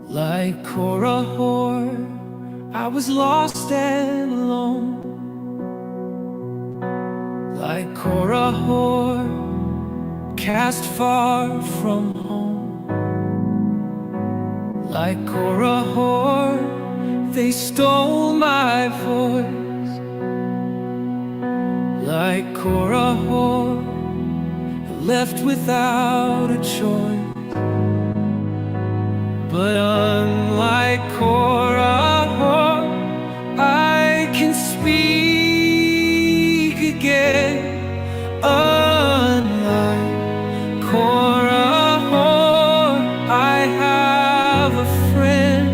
Like Korah, I was lost and alone. Like Korah, cast far from home. Like Korah, they stole my voice. Like Korah, left without a choice. But unlike Korah, I can speak again. Unlike Korah, I have a friend.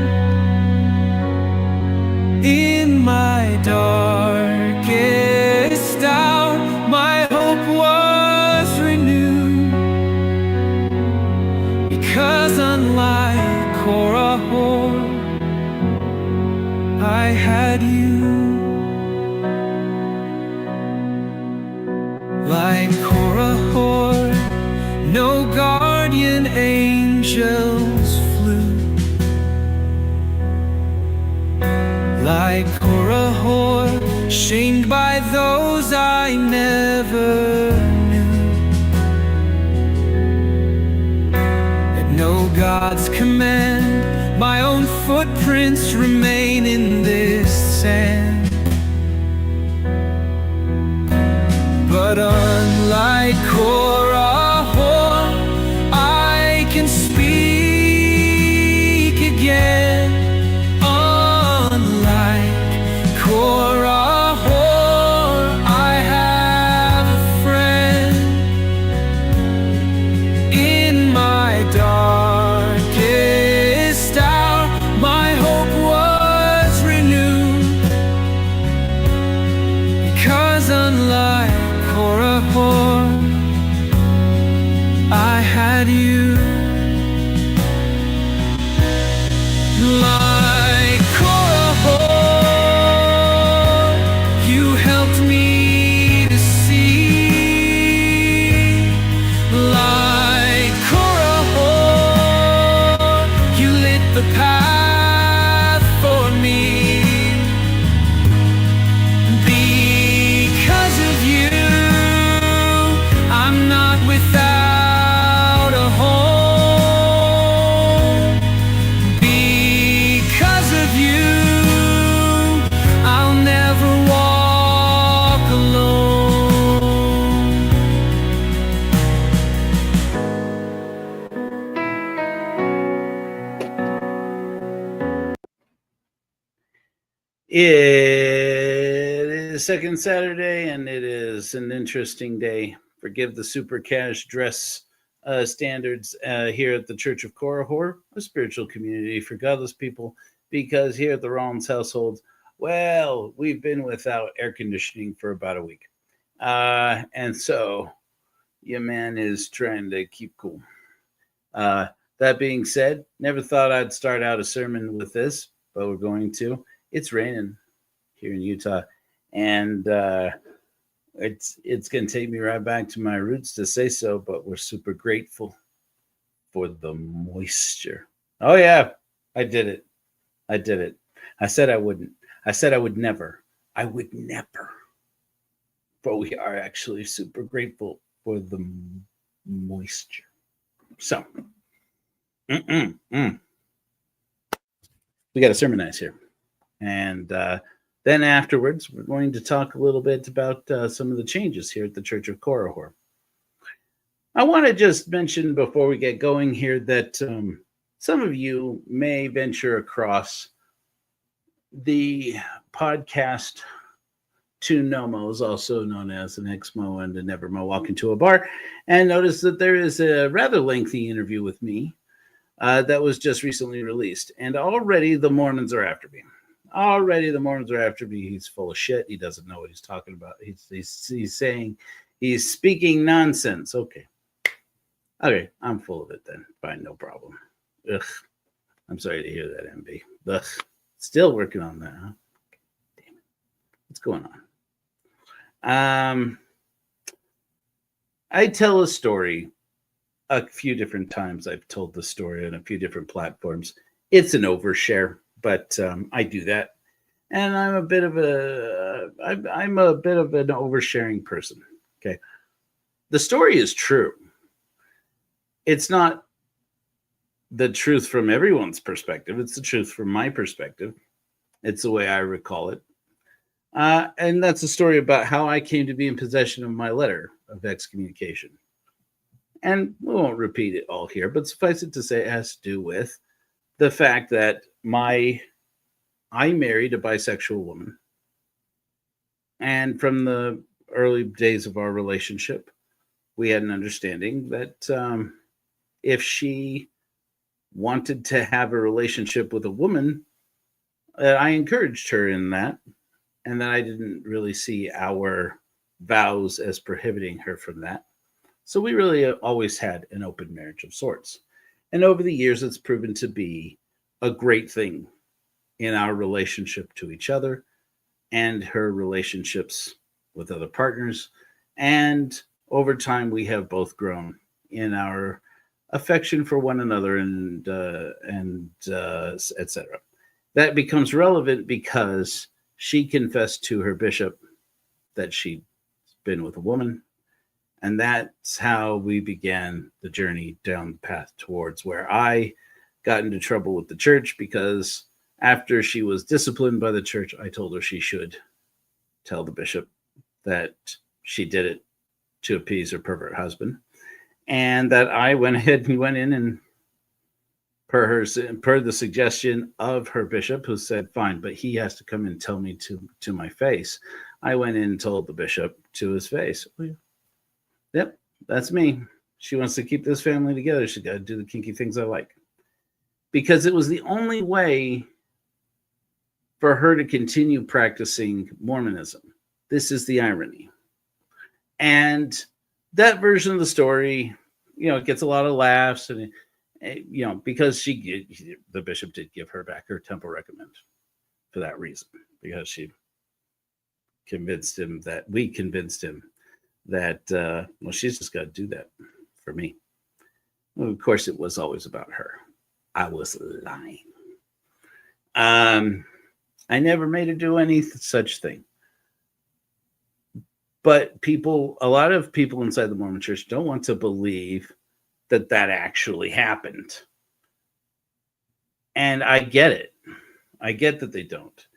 In my darkest hour, my hope was renewed. Because unlike Korah, I had you. Like Korah, no guardian angels flew. Like Korah, shamed by those I never knew. At no God's command, my own footprints remain in this sand. But unlike Korah, I can speak again. Unlike Korah, I have a friend. In my darkest hour, my hope was renewed. Because unlike Korah, I had you. Like Korah, you helped me to see. Like Korah, you lit the path for me. Because of you, I'm not without a home. Because of you, I'll never walk alone. It is second Saturday, and it is an interesting day. Forgive the super cash dress standards here at the Church of Korah, a spiritual community for godless people, because here at the Rollins household, well, we've been without air conditioning for about a week. And so your man is trying to keep cool. That being said, never thought I'd start out a sermon with this, but we're going to. It's raining here in Utah, and it's going to take me right back to my roots to say so, but we're super grateful for the moisture. Oh, yeah, I did it. I said I wouldn't. I said I would never. I would never. But we are actually super grateful for the moisture. So, we got to sermonize here. And then afterwards, we're going to talk a little bit about some of the changes here at the Church of Korah. I want to just mention before we get going here that some of you may venture across the podcast Two Nomos, also known as an Exmo and a Nevermo, walk into a bar, and notice that there is a rather lengthy interview with me that was just recently released. And already the Mormons are after me. He's full of shit. He doesn't know what he's talking about. He's saying he's speaking nonsense. Okay. Okay, I'm full of it then. Fine, no problem. Ugh, I'm sorry to hear that, MB. Ugh, still working on that, huh? Damn it. What's going on? I tell a story a few different times. I've told the story on a few different platforms. It's an overshare, but I do that, and I'm a bit of an oversharing person. Okay, the story is true. It's not the truth from everyone's perspective. It's the truth from my perspective. It's the way I recall it. And that's a story about how I came to be in possession of my letter of excommunication. And we won't repeat it all here, but suffice it to say, it has to do with the fact that I married a bisexual woman. And from the early days of our relationship, we had an understanding that if she wanted to have a relationship with a woman, I encouraged her in that, and that I didn't really see our vows as prohibiting her from that. So we really always had an open marriage of sorts. And over the years, it's proven to be a great thing in our relationship to each other and her relationships with other partners. And over time, we have both grown in our affection for one another and etc. That becomes relevant because she confessed to her bishop that she'd been with a woman, and that's how we began the journey down the path towards where I got into trouble with the church because after she was disciplined by the church, I told her she should tell the bishop that she did it to appease her pervert husband, and that I went ahead and went in and per the suggestion of her bishop, who said, fine, but he has to come and tell me to my face. I went in and told the bishop to his face, yep, that's me. She wants to keep this family together. She's got to do the kinky things I like. Because it was the only way for her to continue practicing Mormonism. This is the irony. And that version of the story, it gets a lot of laughs, and because the bishop did give her back her temple recommend for that reason, because we convinced him that she's just got to do that for me. Well, of course, it was always about her. I was lying. I never made her do any such thing. But a lot of people inside the Mormon church don't want to believe that actually happened. And I get it. I get that they don't.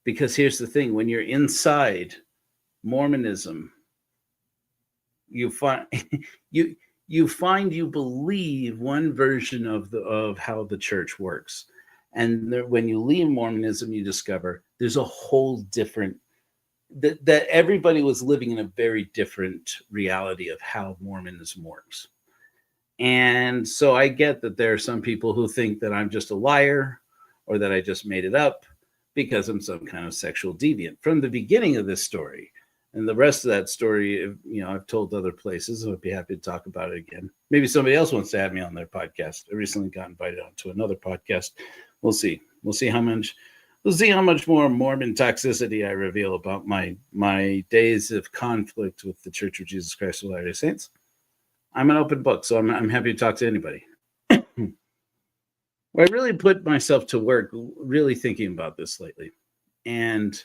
Because here's the thing. When you're inside Mormonism, you find you believe one version of how the church works. And when you leave Mormonism, you discover there's a whole different, that everybody was living in a very different reality of how Mormonism works. And so I get that there are some people who think that I'm just a liar or that I just made it up because I'm some kind of sexual deviant. From the beginning of this story, and the rest of that story, I've told other places. I'd be happy to talk about it again. Maybe somebody else wants to have me on their podcast. I recently got invited on to another podcast. We'll see. We'll see how much more Mormon toxicity I reveal about my days of conflict with the Church of Jesus Christ of Latter-day Saints. I'm an open book, so I'm happy to talk to anybody. I really put myself to work really thinking about this lately, and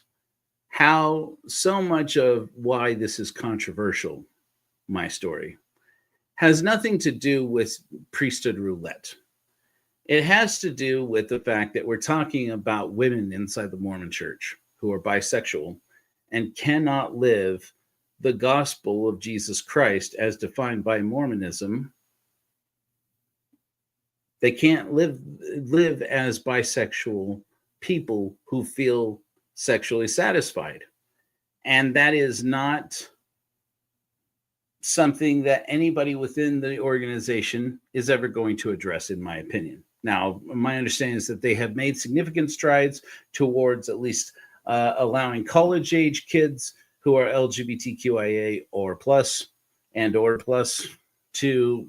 how so much of why this is controversial, my story, has nothing to do with priesthood roulette. It has to do with the fact that we're talking about women inside the Mormon church who are bisexual and cannot live the gospel of Jesus Christ as defined by Mormonism. They can't live as bisexual people who feel sexually satisfied. And that is not something that anybody within the organization is ever going to address, in my opinion. Now, my understanding is that they have made significant strides towards at least allowing college-age kids who are LGBTQIA or plus to,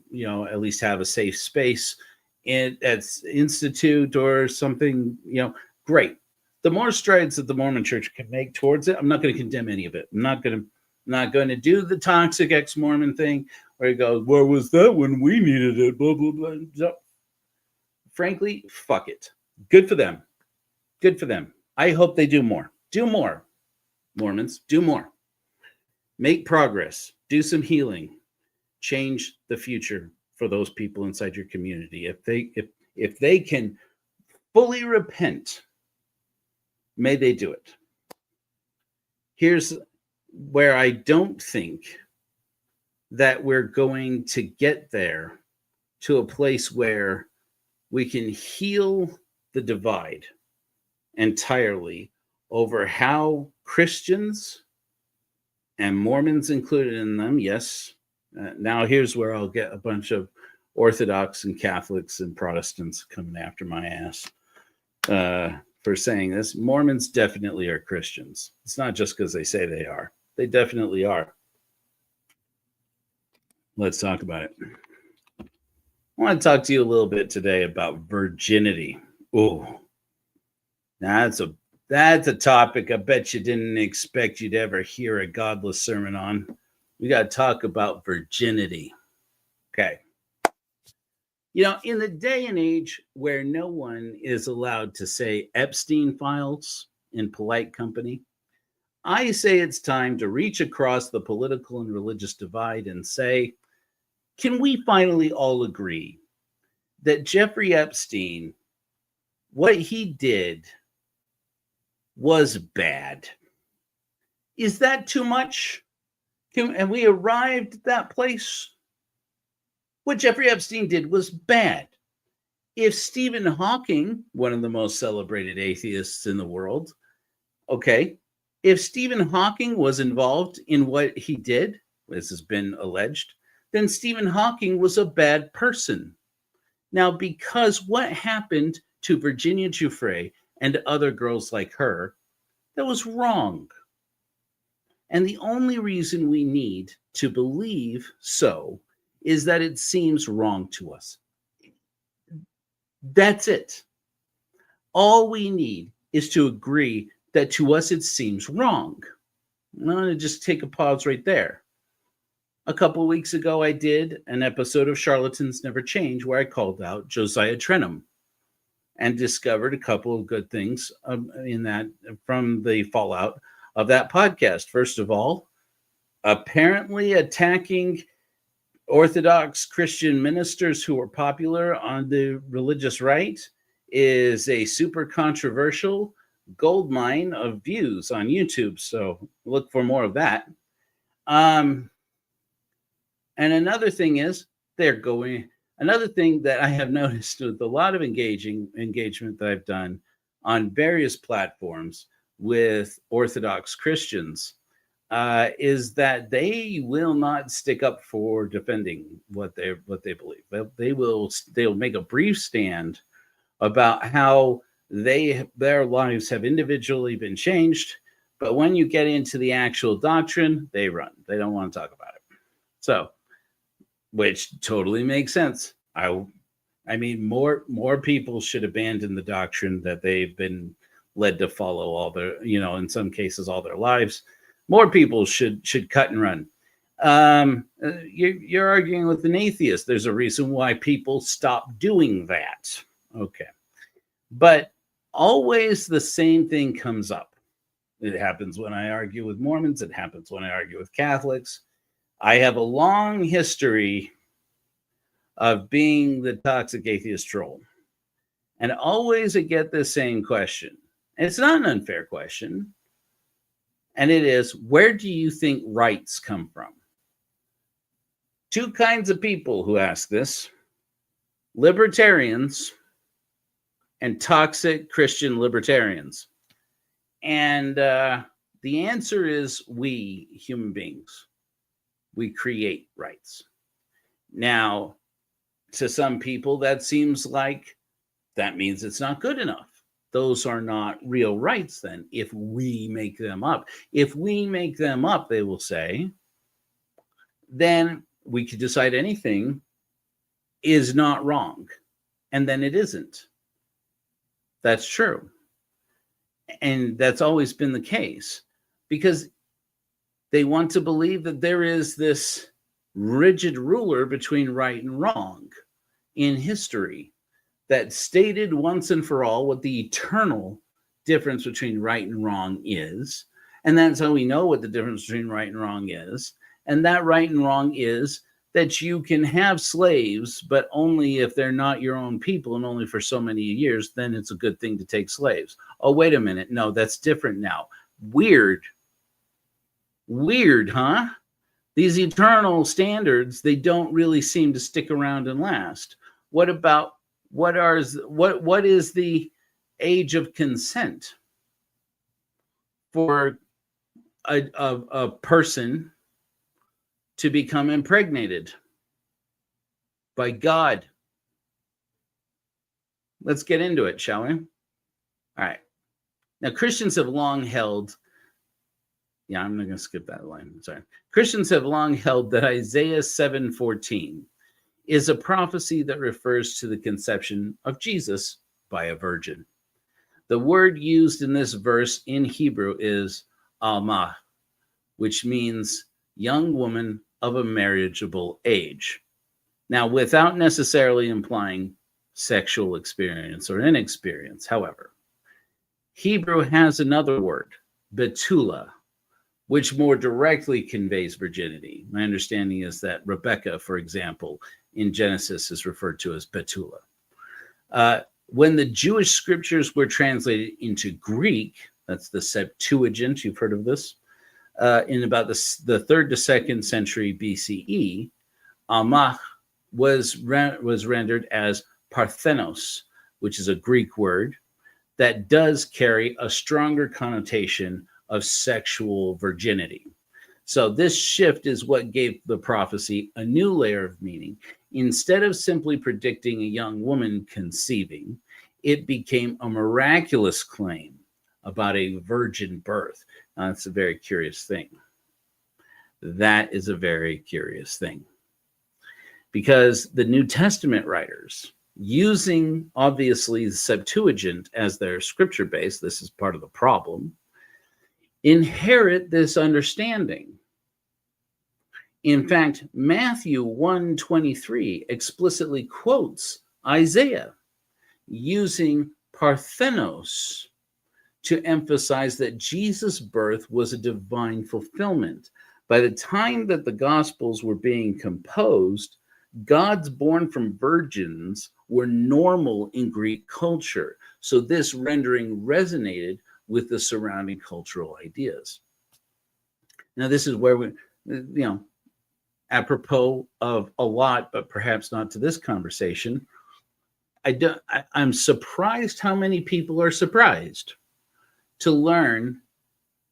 at least have a safe space at institute or something, great. The more strides that the Mormon Church can make towards it, I'm not going to condemn any of it. I'm not going to do the toxic ex-Mormon thing where you go, where was that when we needed it? Blah blah blah. So, frankly, fuck it. Good for them. Good for them. I hope they do more. Do more, Mormons. Do more. Make progress. Do some healing. Change the future for those people inside your community. If they can fully repent, may they do it. Here's where I don't think that we're going to get there, to a place where we can heal the divide entirely over how Christians, and Mormons included in them, yes. Now here's where I'll get a bunch of Orthodox and Catholics and Protestants coming after my ass for saying this. Mormons definitely are Christians. It's not just because they say they are. They definitely are. Let's talk about it. I want to talk to you a little bit today about virginity. Oh, that's a topic I bet you didn't expect you'd ever hear a Godless sermon on. We got to talk about virginity. Okay. In the day and age where no one is allowed to say Epstein files in polite company, I say it's time to reach across the political and religious divide and say, can we finally all agree that Jeffrey Epstein, what he did was bad? Is that too much? Have we arrived at that place? What Jeffrey Epstein did was bad. If Stephen Hawking, one of the most celebrated atheists in the world, okay, if Stephen Hawking was involved in what he did, this has been alleged, then Stephen Hawking was a bad person. Now, because what happened to Virginia Giuffre and other girls like her, that was wrong. And the only reason we need to believe so is that it seems wrong to us. That's it. All we need is to agree that to us it seems wrong. I'm going to just take a pause right there. A couple of weeks ago, I did an episode of Charlatans Never Change where I called out Josiah Trenum and discovered a couple of good things in that from the fallout of that podcast. First of all, apparently attacking Orthodox Christian ministers who are popular on the religious right is a super controversial gold mine of views on YouTube. So look for more of that. And another thing is another thing that I have noticed with a lot of engagement that I've done on various platforms with Orthodox Christians is that they will not stick up for defending what they believe. They'll make a brief stand about how their lives have individually been changed, but when you get into the actual doctrine, they run. They don't want to talk about it. So, which totally makes sense. I mean, more people should abandon the doctrine that they've been led to follow all their, in some cases, all their lives. More people should cut and run. You're arguing with an atheist. There's a reason why people stop doing that. Okay. But always the same thing comes up. It happens when I argue with Mormons. It happens when I argue with Catholics. I have a long history of being the toxic atheist troll. And always I get the same question. And it's not an unfair question. And it is, where do you think rights come from? Two kinds of people who ask this: libertarians and toxic Christian libertarians. And the answer is we, human beings. We create rights. Now, to some people, that seems like that means it's not good enough. Those are not real rights then, if we make them up. If we make them up, they will say, then we could decide anything is not wrong, and then it isn't. That's true. And that's always been the case, because they want to believe that there is this rigid ruler between right and wrong in history that stated once and for all what the eternal difference between right and wrong is. And that's how we know what the difference between right and wrong is. And that right and wrong is that you can have slaves, but only if they're not your own people and only for so many years, then it's a good thing to take slaves. Oh, wait a minute. No, that's different now. Weird, huh? These eternal standards, they don't really seem to stick around and last. What is the age of consent for a person to become impregnated by God? Let's get into it, shall we? All right. Now, Christians have long held, I'm not going to skip that line. Sorry. Christians have long held that Isaiah 7:14 is a prophecy that refers to the conception of Jesus by a virgin. The word used in this verse in Hebrew is almah, which means young woman of a marriageable age. Now, without necessarily implying sexual experience or inexperience, however, Hebrew has another word, betula, which more directly conveys virginity. My understanding is that Rebecca, for example, in Genesis is referred to as betula. When the Jewish scriptures were translated into Greek, that's the Septuagint, you've heard of this, in about the 3rd to 2nd century BCE, Almach was rendered as Parthenos, which is a Greek word that does carry a stronger connotation of sexual virginity. So this shift is what gave the prophecy a new layer of meaning. Instead of simply predicting a young woman conceiving, it became a miraculous claim about a virgin birth. Now, that's a very curious thing. That is a very curious thing. Because the New Testament writers, using obviously the Septuagint as their scripture base, this is part of the problem, inherit this understanding. In fact, Matthew 1:23 explicitly quotes Isaiah using Parthenos to emphasize that Jesus' birth was a divine fulfillment. By the time that the Gospels were being composed, gods born from virgins were normal in Greek culture. So this rendering resonated with the surrounding cultural ideas. Now, this is where we, apropos of a lot, but perhaps not to this conversation, I'm surprised how many people are surprised to learn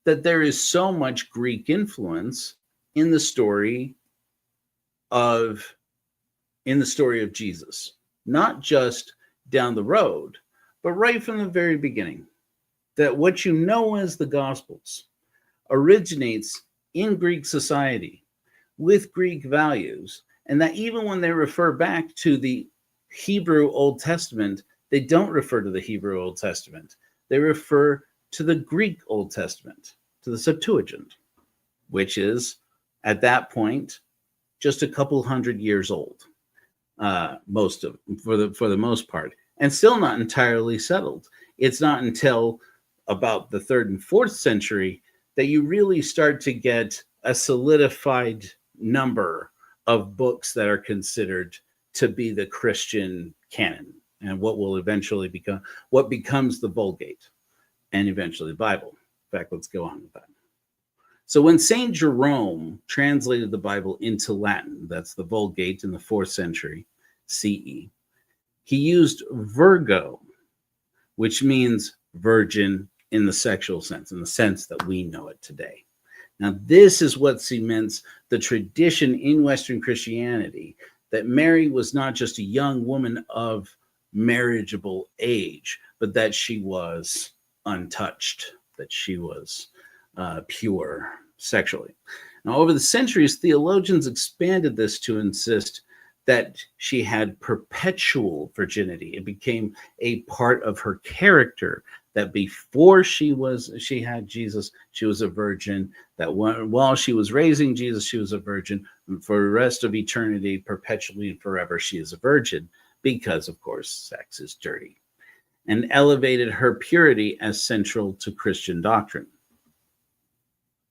that there is so much Greek influence in the story of Jesus, not just down the road, but right from the very beginning. That what you know as the Gospels originates in Greek society with Greek values, and that even when they refer back to the Hebrew Old Testament, they don't refer to the Hebrew Old Testament. They refer to the Greek Old Testament, to the Septuagint, which is at that point just a couple hundred years old, for the most part, and still not entirely settled. It's not until about the 3rd and 4th century that you really start to get a solidified number of books that are considered to be the Christian canon and what becomes the Vulgate and eventually the Bible. In fact, let's go on with that. So when St. Jerome translated the Bible into Latin, that's the Vulgate in the 4th century CE, he used virgo, which means virgin in the sexual sense, in the sense that we know it today. Now, this is what cements the tradition in Western Christianity that Mary was not just a young woman of marriageable age, but that she was untouched, that she was pure, sexually. Now, over the centuries, theologians expanded this to insist that she had perpetual virginity. It became a part of her character that before she had Jesus, she was a virgin, that while she was raising Jesus, she was a virgin. And for the rest of eternity, perpetually and forever, she is a virgin because, of course, sex is dirty, and elevated her purity as central to Christian doctrine.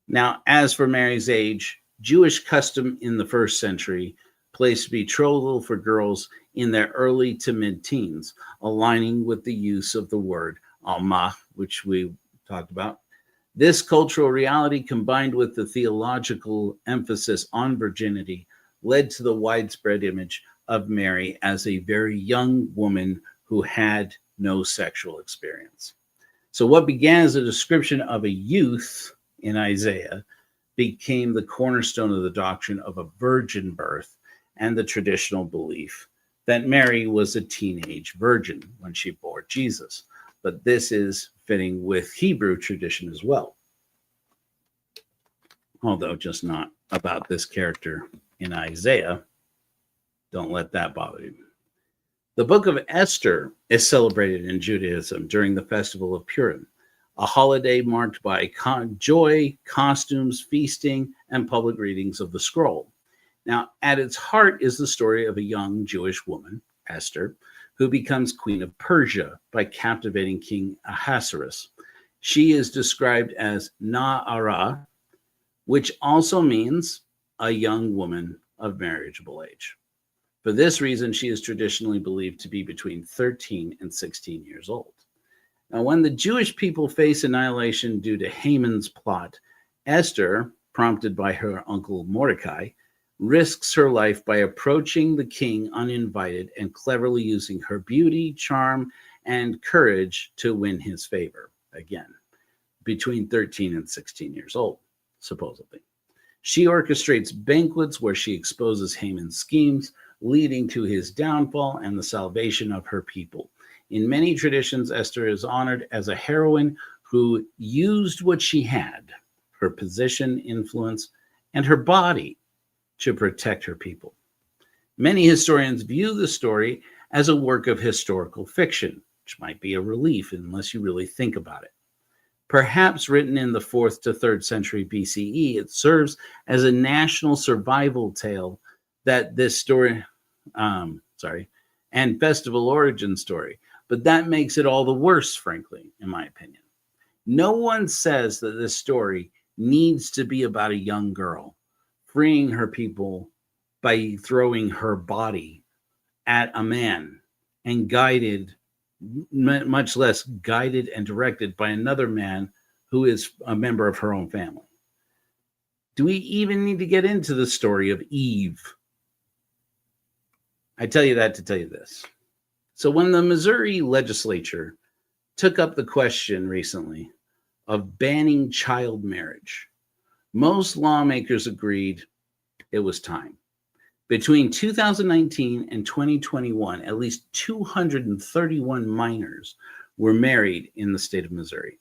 Now, as for Mary's age, Jewish custom in the first century placed betrothal for girls in their early to mid-teens, aligning with the use of the word alma, which we talked about. This cultural reality, combined with the theological emphasis on virginity, led to the widespread image of Mary as a very young woman who had no sexual experience. So what began as a description of a youth in Isaiah became the cornerstone of the doctrine of a virgin birth and the traditional belief that Mary was a teenage virgin when she bore Jesus. But this is fitting with Hebrew tradition as well, although just not about this character in Isaiah. Don't let that bother you. The book of Esther is celebrated in Judaism during the festival of Purim, a holiday marked by joy, costumes, feasting, and public readings of the scroll. Now, at its heart is the story of a young Jewish woman, Esther, who becomes queen of Persia by captivating King Ahasuerus. She is described as Na'ara, which also means a young woman of marriageable age. For this reason, she is traditionally believed to be between 13 and 16 years old. Now, when the Jewish people face annihilation due to Haman's plot, Esther, prompted by her uncle Mordecai, risks her life by approaching the king uninvited and cleverly using her beauty, charm, and courage to win his favor. Again, between 13 and 16 years old, supposedly. She orchestrates banquets where she exposes Haman's schemes, leading to his downfall and the salvation of her people. In many traditions, Esther is honored as a heroine who used what she had, her position, influence, and her body, to protect her people. Many historians view the story as a work of historical fiction, which might be a relief unless you really think about it. Perhaps written in the 4th to 3rd century BCE, it serves as a national survival tale that this story, and festival origin story, but that makes it all the worse, frankly, in my opinion. No one says that this story needs to be about a young girl freeing her people by throwing her body at a man and guided, much less guided and directed by another man who is a member of her own family. Do we even need to get into the story of Eve? I tell you that to tell you this. So when the Missouri legislature took up the question recently of banning child marriage, most lawmakers agreed it was time. Between 2019 and 2021, at least 231 minors were married in the state of Missouri,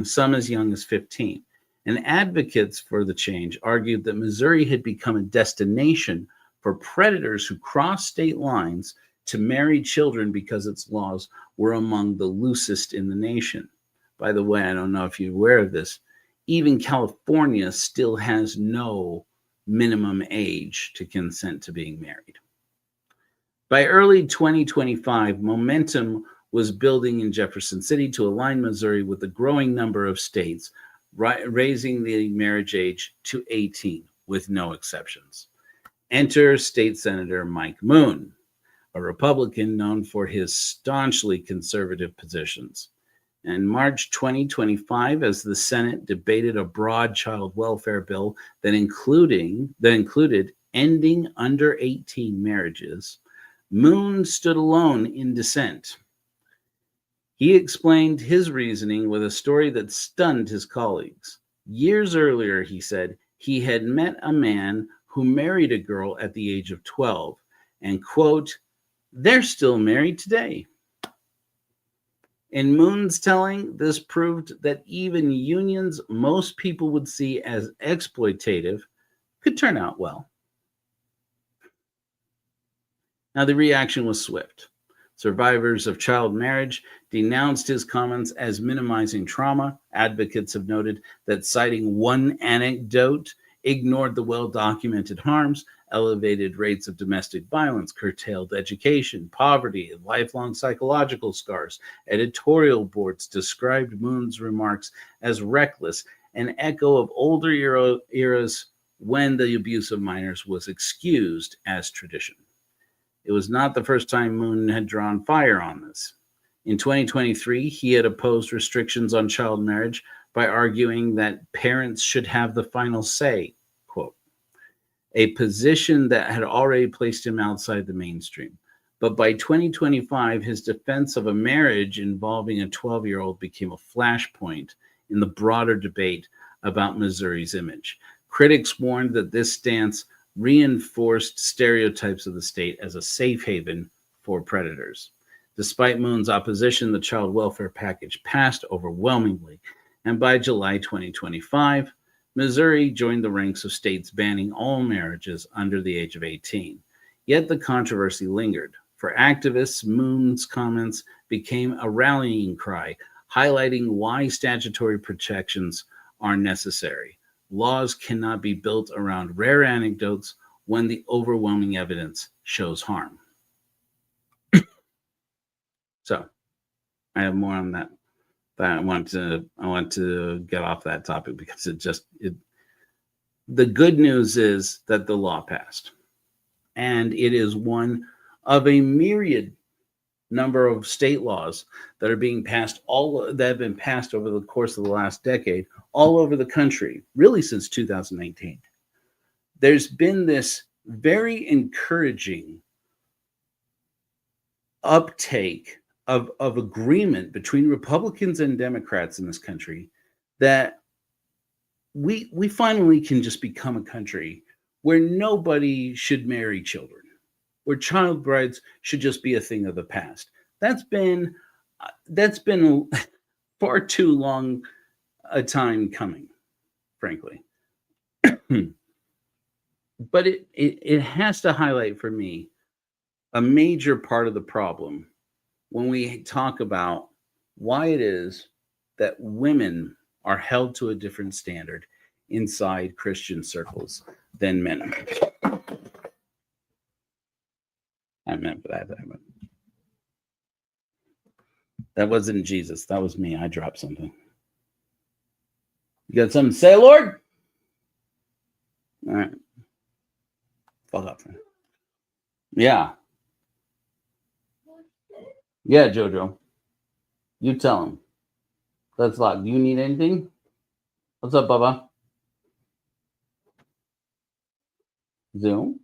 some as young as 15. And advocates for the change argued that Missouri had become a destination for predators who crossed state lines to marry children because its laws were among the loosest in the nation. By the way, I don't know if you're aware of this, even California still has no minimum age to consent to being married. By early 2025, momentum was building in Jefferson City to align Missouri with the growing number of states, raising the marriage age to 18 with no exceptions. Enter State Senator Mike Moon, a Republican known for his staunchly conservative positions. In March 2025, as the Senate debated a broad child welfare bill that included ending under 18 marriages, Moon stood alone in dissent. He explained his reasoning with a story that stunned his colleagues. Years earlier, he said, he had met a man who married a girl at the age of 12, and, quote, they're still married today. In Moon's telling, this proved that even unions most people would see as exploitative could turn out well. Now, the reaction was swift. Survivors of child marriage denounced his comments as minimizing trauma. Advocates have noted that citing one anecdote ignored the well-documented harms, elevated rates of domestic violence, curtailed education, poverty, and lifelong psychological scars. Editorial boards described Moon's remarks as reckless, an echo of older eras when the abuse of minors was excused as tradition. It was not the first time Moon had drawn fire on this. In 2023, he had opposed restrictions on child marriage by arguing that parents should have the final say, quote, a position that had already placed him outside the mainstream. But by 2025, his defense of a marriage involving a 12-year-old became a flashpoint in the broader debate about Missouri's image. Critics warned that this stance reinforced stereotypes of the state as a safe haven for predators. Despite Moon's opposition, the child welfare package passed overwhelmingly, and by July 2025, Missouri joined the ranks of states banning all marriages under the age of 18. Yet the controversy lingered. For activists, Moon's comments became a rallying cry, highlighting why statutory protections are necessary. Laws cannot be built around rare anecdotes when the overwhelming evidence shows harm. So, I have more on that. But I want to get off that topic because the good news is that the law passed, and it is one of a myriad number of state laws that are being passed, that have been passed over the course of the last decade, all over the country, really since 2019. There's been this very encouraging uptake of agreement between Republicans and Democrats in this country that we finally can just become a country where nobody should marry children, where child brides should just be a thing of the past. That's been far too long a time coming, frankly. But it has to highlight for me a major part of the problem when we talk about why it is that women are held to a different standard inside Christian circles than men. I meant for that. That wasn't Jesus. That was me. I dropped something. You got something to say, Lord? All right. Fuck up. Yeah. Yeah, Jojo. You tell him. That's locked. Do you need anything? What's up, Bubba? Zoom?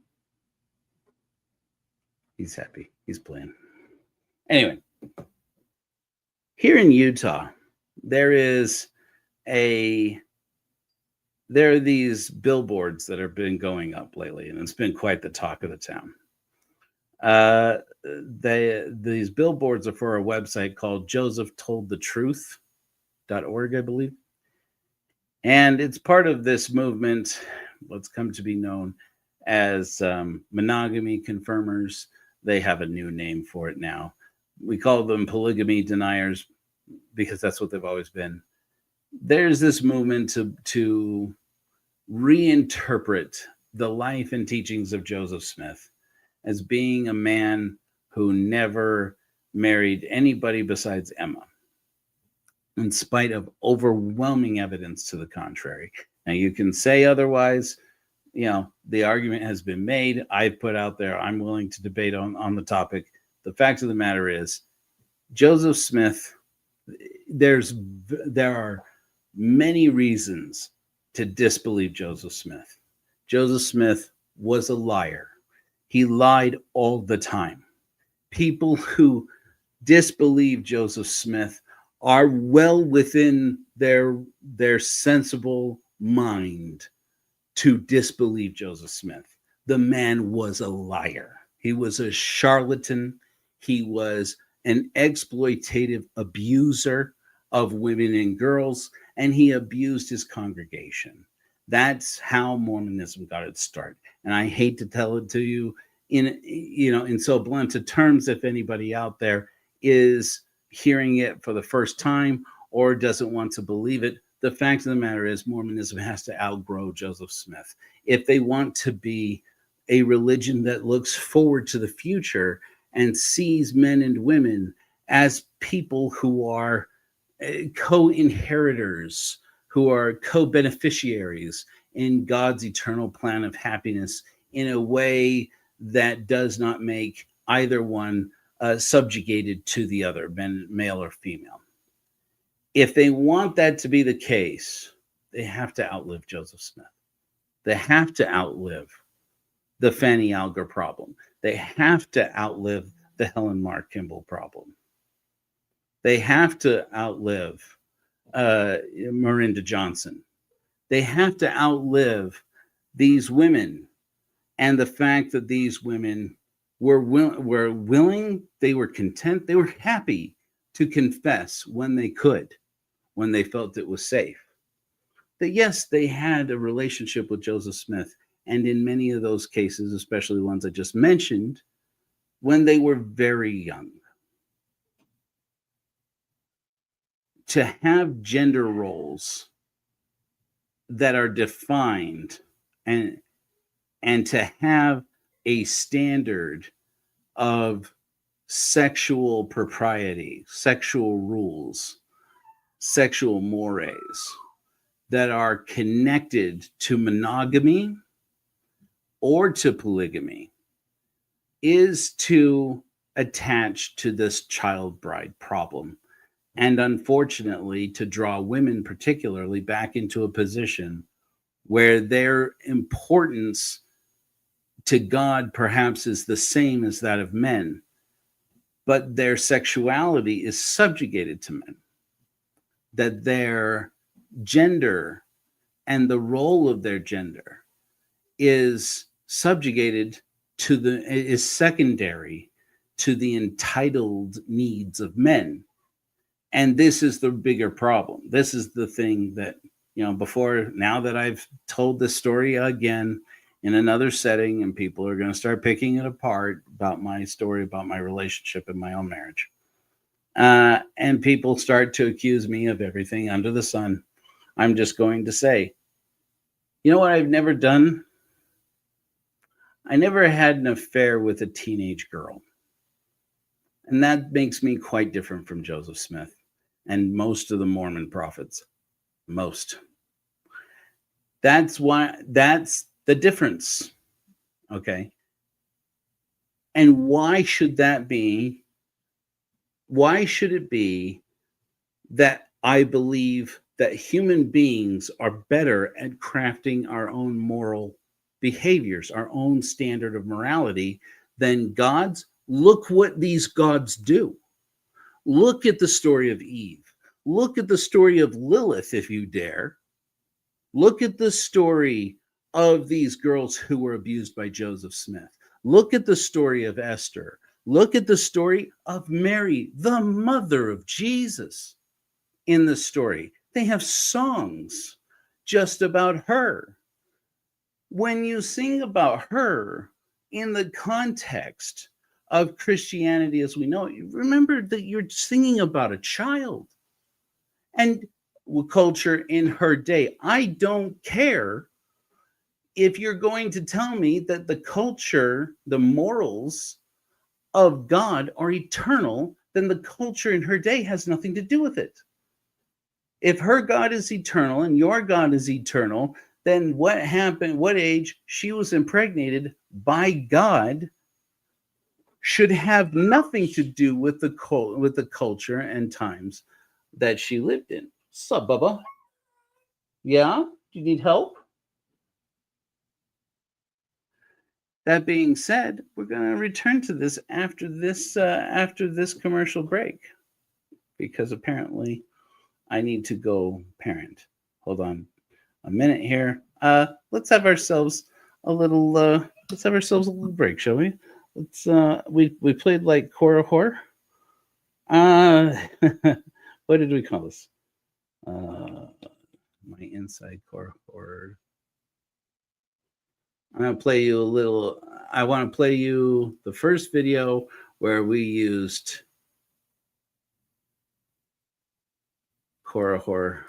He's happy. He's playing. Anyway, here in Utah, there are these billboards that have been going up lately, and it's been quite the talk of the town. These billboards are for a website called josephtoldthetruth.org, I believe. And it's part of this movement, what's come to be known as monogamy confirmers. They have a new name for it now. We call them polygamy deniers because that's what they've always been. There's this movement to reinterpret the life and teachings of Joseph Smith as being a man who never married anybody besides Emma, in spite of overwhelming evidence to the contrary. Now, you can say otherwise. You know, the argument has been made. I've put out there. I'm willing to debate on the topic. The fact of the matter is, Joseph Smith, there are many reasons to disbelieve Joseph Smith. Joseph Smith was a liar. He lied all the time. People who disbelieve Joseph Smith are well within their sensible mind to disbelieve Joseph Smith. The man was a liar. He was a charlatan. He was an exploitative abuser of women and girls, and he abused his congregation. That's how Mormonism got its start. And I hate to tell it to you in so blunt terms, if anybody out there is hearing it for the first time or doesn't want to believe it, the fact of the matter is Mormonism has to outgrow Joseph Smith. If they want to be a religion that looks forward to the future and sees men and women as people who are co-inheritors, who are co-beneficiaries in God's eternal plan of happiness in a way that does not make either one subjugated to the other, male or female. If they want that to be the case, they have to outlive Joseph Smith. They have to outlive the Fanny Alger problem. They have to outlive the Helen Mar Kimball problem. They have to outlive Miranda Johnson. They have to outlive these women and the fact that these women were willing, they were content, they were happy to confess when they could, when they felt it was safe. That yes, they had a relationship with Joseph Smith, and in many of those cases, especially the ones I just mentioned, when they were very young. To have gender roles that are defined and to have a standard of sexual propriety, sexual rules, sexual mores that are connected to monogamy or to polygamy is to attach to this child bride problem. And unfortunately, to draw women particularly back into a position where their importance to God perhaps is the same as that of men, but their sexuality is subjugated to men, that their gender and the role of their gender is subjugated is secondary to the entitled needs of men. And this is the bigger problem. This is the thing that, now that I've told this story again in another setting, and people are going to start picking it apart about my story, about my relationship in my own marriage. And people start to accuse me of everything under the sun. I'm just going to say, you know what I've never done? I never had an affair with a teenage girl. And that makes me quite different from Joseph Smith and most of the Mormon prophets. Most. That's the difference. Okay. And why should that be? Why should it be that I believe that human beings are better at crafting our own moral behaviors, our own standard of morality than gods? Look what these gods do. Look at the story of Eve. Look at the story of Lilith, if you dare. Look at the story of these girls who were abused by Joseph Smith. Look at the story of Esther. Look at the story of Mary, the mother of Jesus, in the story. They have songs just about her. When you sing about her in the context of Christianity as we know it, remember that you're singing about a child and culture in her day. I don't care if you're going to tell me that the culture, the morals of God are eternal, then the culture in her day has nothing to do with it. If her God is eternal and your God is eternal, then what happened, what age she was impregnated by God should have nothing to do with the culture and times that she lived in. Sup, Bubba? Yeah? Do you need help? That being said, we're going to return to this after this commercial break, because apparently I need to go parent. Hold on a minute here. Let's have ourselves a little break, shall we? Let's we played like Korihor. What did we call this? My inside core horror. I'm going to play you a little. I want to play you the first video where we used horror,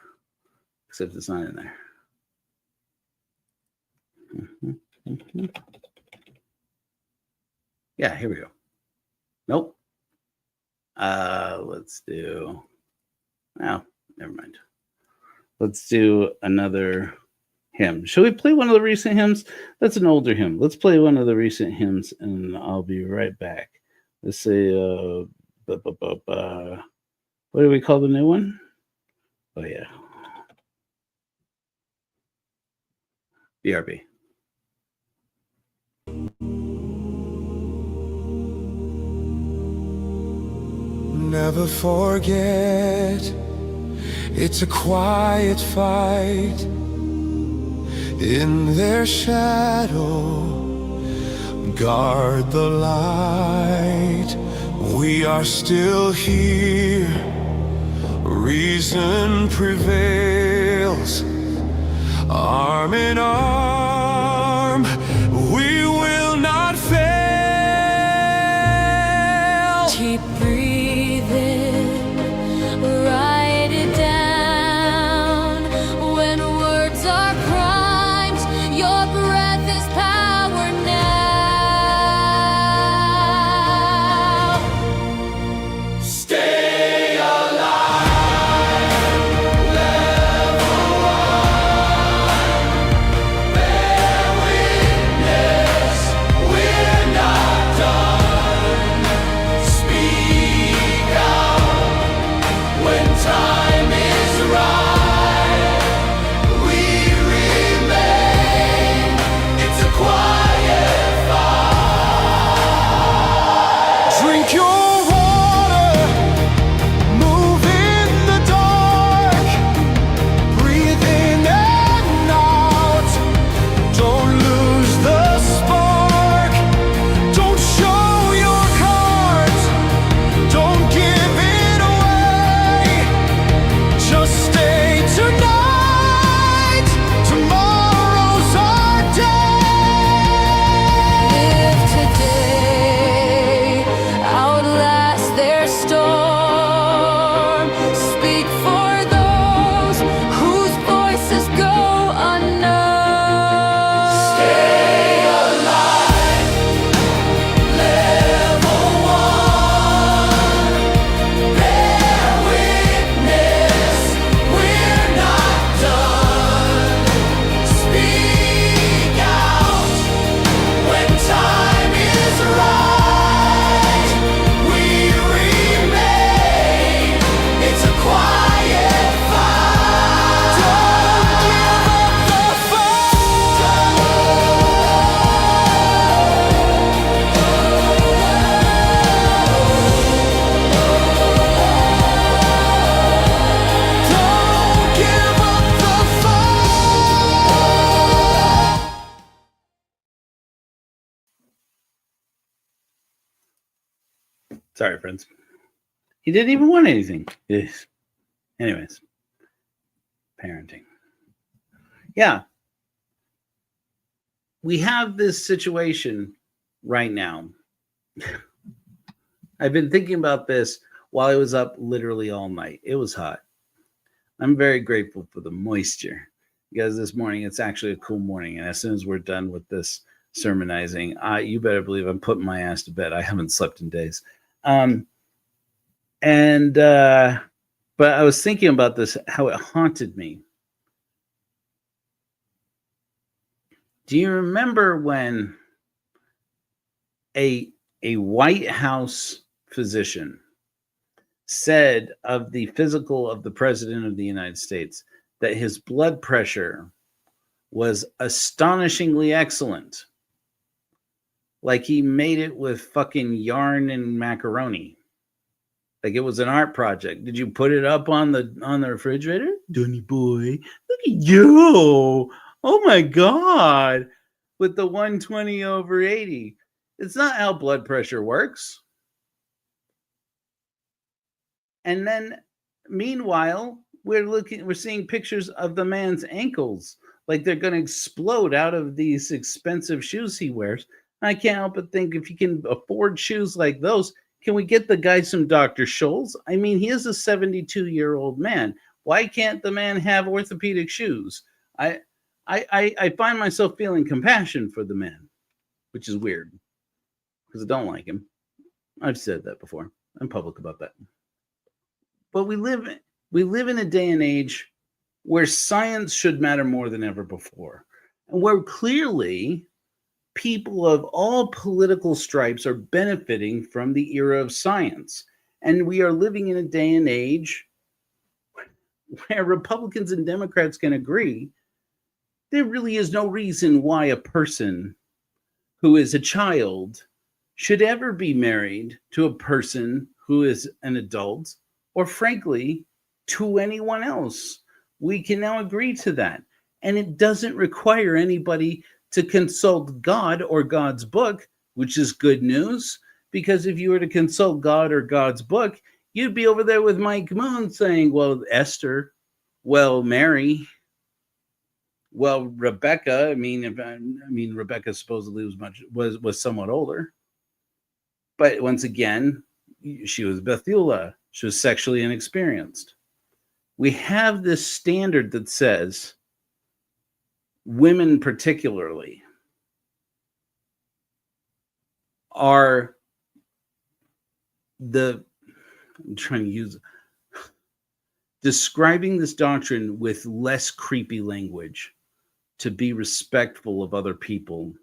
except it's not in there. Yeah, here we go. Nope. Let's do. Oh, never mind. Let's do another hymn. Shall we play one of the recent hymns? That's an older hymn. Let's play one of the recent hymns, and I'll be right back. Let's say, what do we call the new one? Oh, yeah. BRB. Never forget, it's a quiet fight. In their shadow, guard the light. We are still here, reason prevails. Arm in arm, we will not fail. Keep breathing, write it down. When words are primed, your breath is power now. Stay alive, level one. Bear witness, we're not done. Speak out when time is right. We remain. It's a quiet fight. Drink your water, move in the dark. Breathe in and out. Don't lose the spark. Don't show your cards. Don't give it away. Just stay tonight. Tomorrow's our day. Live today, outlast their storm. Speak for those whose voices go unknown. Stay alive, level one. Bear witness, we're not done. Speak out when time is right. We remain. It's a quiet fight. Don't give up the Don't give up the fight. Sorry, friends. He didn't even want anything. Yes. Anyways, parenting. Yeah. We have this situation right now. I've been thinking about this while I was up literally all night. It was hot. I'm very grateful for the moisture because this morning it's actually a cool morning. And as soon as we're done with this sermonizing, you better believe I'm putting my ass to bed. I haven't slept in days. But I was thinking about this, how it haunted me. Do you remember when a White House physician said of the physical of the president of the United States that his blood pressure was astonishingly excellent? Like he made it with fucking yarn and macaroni. Like it was an art project. Did you put it up on the refrigerator? Dunny boy, look at you. Oh my God. With the 120/80. It's not how blood pressure works. And then meanwhile, we're seeing pictures of the man's ankles like they're going to explode out of these expensive shoes he wears. I can't help but think, if you can afford shoes like those, can we get the guy some Dr. Scholl's? I mean, he is a 72-year-old man. Why can't the man have orthopedic shoes? I find myself feeling compassion for the man, which is weird because I don't like him. I've said that before. I'm public about that. But we live in a day and age where science should matter more than ever before, and where clearly people of all political stripes are benefiting from the era of science. And we are living in a day and age where Republicans and Democrats can agree there really is no reason why a person who is a child should ever be married to a person who is an adult, or frankly, to anyone else. We can now agree to that. And it doesn't require anybody to consult God or God's book, which is good news, because if you were to consult God or God's book, you'd be over there with Mike Moon saying, well, Esther, well, Mary, well, Rebecca. I mean, Rebecca supposedly was somewhat older, but once again, she was Bethula. She was sexually inexperienced. We have this standard that says women particularly are I'm trying to use describing this doctrine with less creepy language to be respectful of other people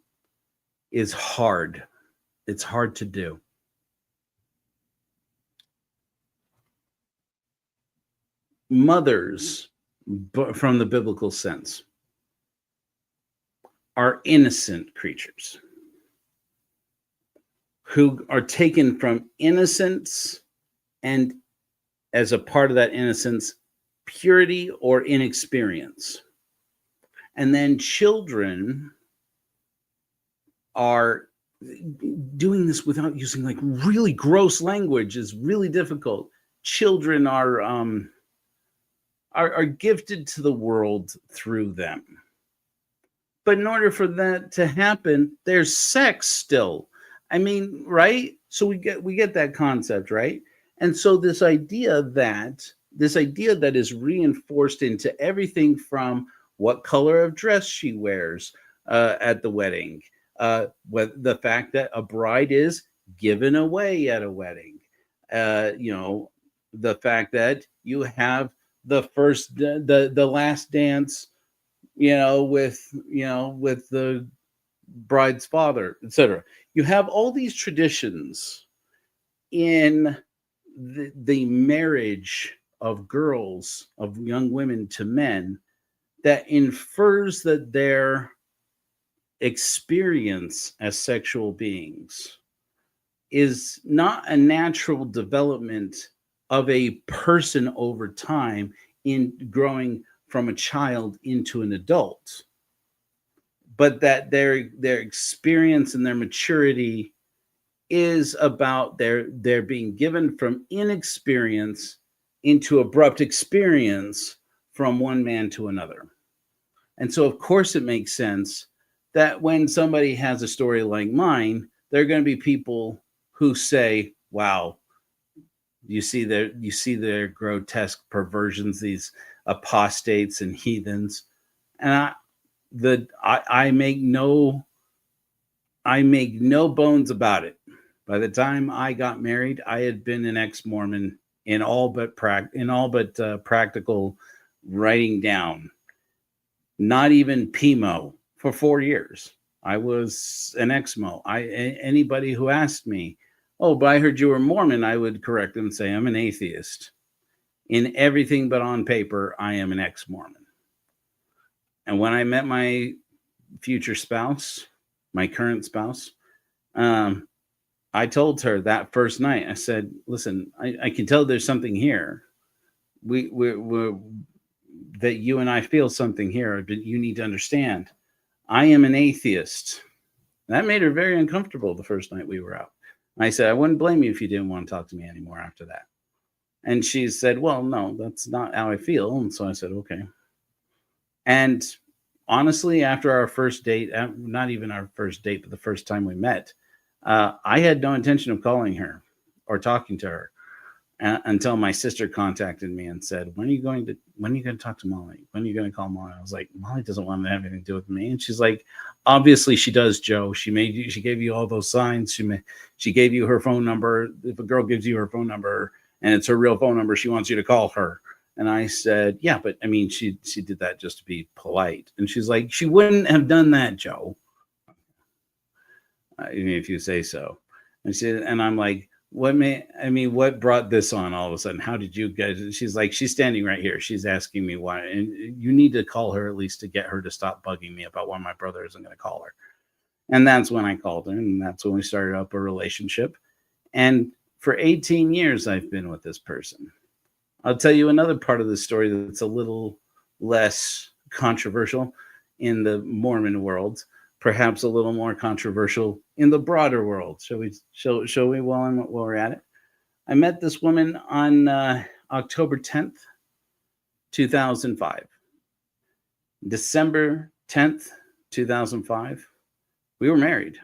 is hard. It's hard to do. Mothers, from the biblical sense, are innocent creatures who are taken from innocence, and as a part of that innocence, purity or inexperience. And then children are doing this without using like really gross language is really difficult. Children are gifted to the world through them. But in order for that to happen, there's sex still. I mean, right? So we get that concept, right? And so this idea that is reinforced into everything from what color of dress she wears at the wedding, the fact that a bride is given away at a wedding, the fact that you have the last dance, with the bride's father, etc. You have all these traditions in the marriage of girls, of young women to men, that infers that their experience as sexual beings is not a natural development of a person over time in growing from a child into an adult, but that their experience and their maturity is about their being given from inexperience into abrupt experience from one man to another. And so, of course, it makes sense that when somebody has a story like mine, there are going to be people who say, wow, you see their grotesque perversions, these apostates and heathens. And I make no bones about it. By the time I got married, I had been an ex-Mormon in all but practical writing down. Not even PMO for 4 years. I was an ex-Mo. Anybody who asked me, oh, but I heard you were Mormon, I would correct them and say I'm an atheist. In everything but on paper, I am an ex-Mormon. And when I met my future spouse, my current spouse, I told her that first night, I said, listen, I can tell there's something here. We're that you and I feel something here, but you need to understand, I am an atheist. That made her very uncomfortable the first night we were out. And I said, I wouldn't blame you if you didn't want to talk to me anymore after that. And she said, well, no, that's not how I feel. And so I said, okay. And honestly, after our first date, not even our first date, but the first time we met, I had no intention of calling her or talking to her until my sister contacted me and said, when are you going to talk to Molly? When are you going to call Molly? I was like, Molly doesn't want to have anything to do with me. And she's like, obviously she does, Joe. She gave you all those signs. She gave you her phone number. If a girl gives you her phone number and it's her real phone number, she wants you to call her. And I said, yeah, but I mean, she did that just to be polite. And she's like, she wouldn't have done that, Joe. If you say so. And I'm like, what brought this on all of a sudden? How did you guys? She's like, she's standing right here. She's asking me why. And you need to call her at least to get her to stop bugging me about why my brother isn't going to call her. And that's when I called her. And that's when we started up a relationship. And for 18 years, I've been with this person. I'll tell you another part of the story that's a little less controversial in the Mormon world, perhaps a little more controversial in the broader world. Shall we while we're at it? I met this woman on October 10th, 2005. December 10th, 2005, we were married.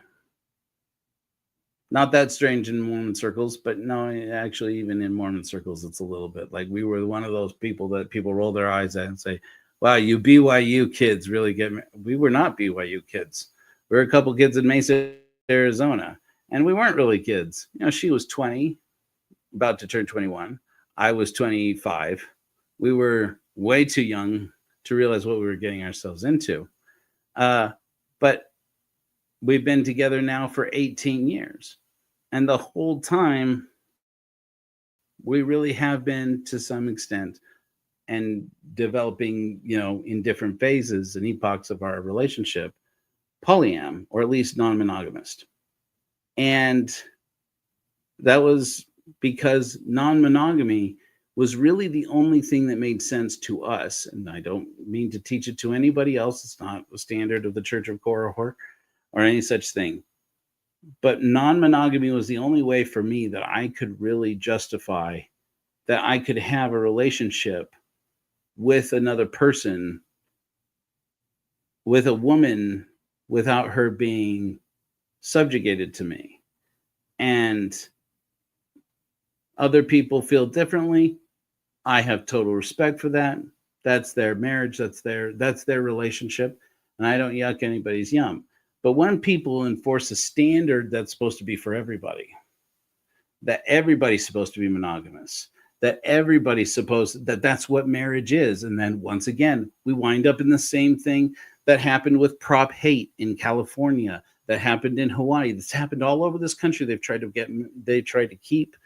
Not that strange in Mormon circles, but no, actually, even in Mormon circles, it's a little bit like we were one of those people that people roll their eyes at and say, wow, you BYU kids really get me. We were not BYU kids. We were a couple kids in Mesa, Arizona, and we weren't really kids. You know, she was 20, about to turn 21. I was 25. We were way too young to realize what we were getting ourselves into. But we've been together now for 18 years. And the whole time, we really have been, to some extent, and developing, in different phases and epochs of our relationship, polyam, or at least non-monogamous. And that was because non-monogamy was really the only thing that made sense to us. And I don't mean to teach it to anybody else. It's not a standard of the Church of Korihor or any such thing. But non-monogamy was the only way for me that I could really justify that I could have a relationship with another person, with a woman, without her being subjugated to me. And other people feel differently. I have total respect for that. That's their marriage. That's their relationship. And I don't yuck anybody's yum. But when people enforce a standard that's supposed to be for everybody, that everybody's supposed to be monogamous, that everybody's supposed, that's what marriage is. And then once again, we wind up in the same thing that happened with Prop Hate in California, that happened in Hawaii. This happened all over this country. They've tried to keep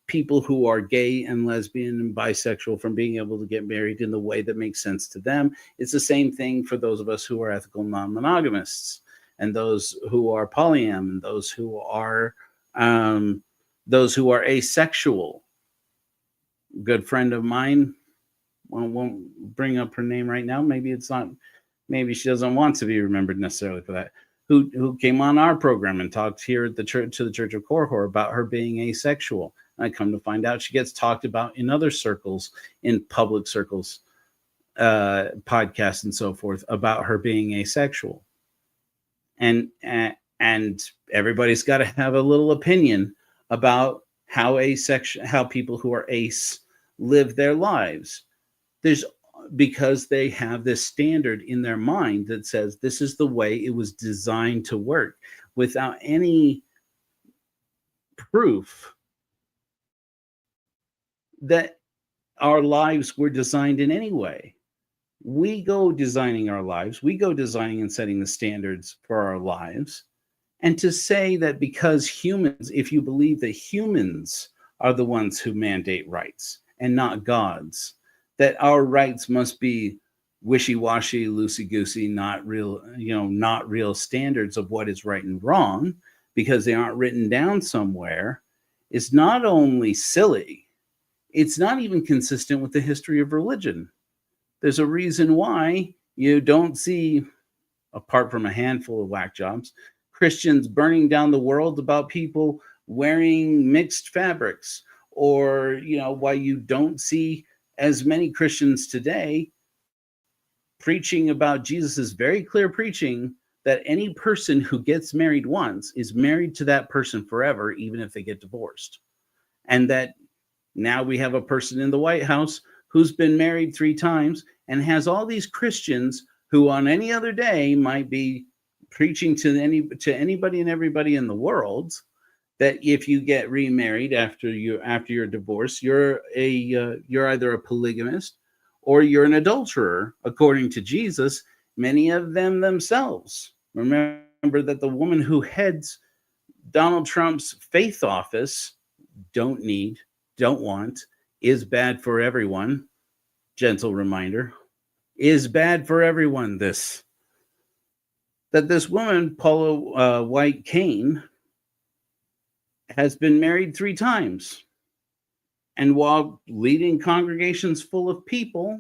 people who are gay and lesbian and bisexual from being able to get married in the way that makes sense to them. It's the same thing for those of us who are ethical non-monogamists, and those who are polyam, and those who are asexual. Good friend of mine, won't bring up her name right now. Maybe she doesn't want to be remembered necessarily for that. Who came on our program and talked here at the church, to the Church of Korihor, about her being asexual. And I come to find out she gets talked about in other circles, in public circles, podcasts and so forth, about her being asexual. And everybody's got to have a little opinion about how people who are ace live their lives. Because they have this standard in their mind that says this is the way it was designed to work, without any proof that our lives were designed in any way. We go designing our lives. We go designing and setting the standards for our lives. And to say that because humans, if you believe that humans are the ones who mandate rights and not gods, that our rights must be wishy-washy, loosey-goosey, not real standards of what is right and wrong, because they aren't written down somewhere, is not only silly, it's not even consistent with the history of religion. There's a reason why you don't see, apart from a handful of whack jobs, Christians burning down the world about people wearing mixed fabrics, or why you don't see as many Christians today preaching about Jesus is very clear preaching that any person who gets married once is married to that person forever, even if they get divorced. And that now we have a person in the White House who's been married 3 times and has all these Christians who on any other day might be preaching to anybody and everybody in the world that if you get remarried after your divorce, you're either a polygamist or you're an adulterer, according to Jesus, many of them themselves. Remember that the woman who heads Donald Trump's faith office, don't want, is bad for everyone. Gentle reminder, is bad for everyone. That this woman, Paula White Cain, has been married 3 times. And while leading congregations full of people,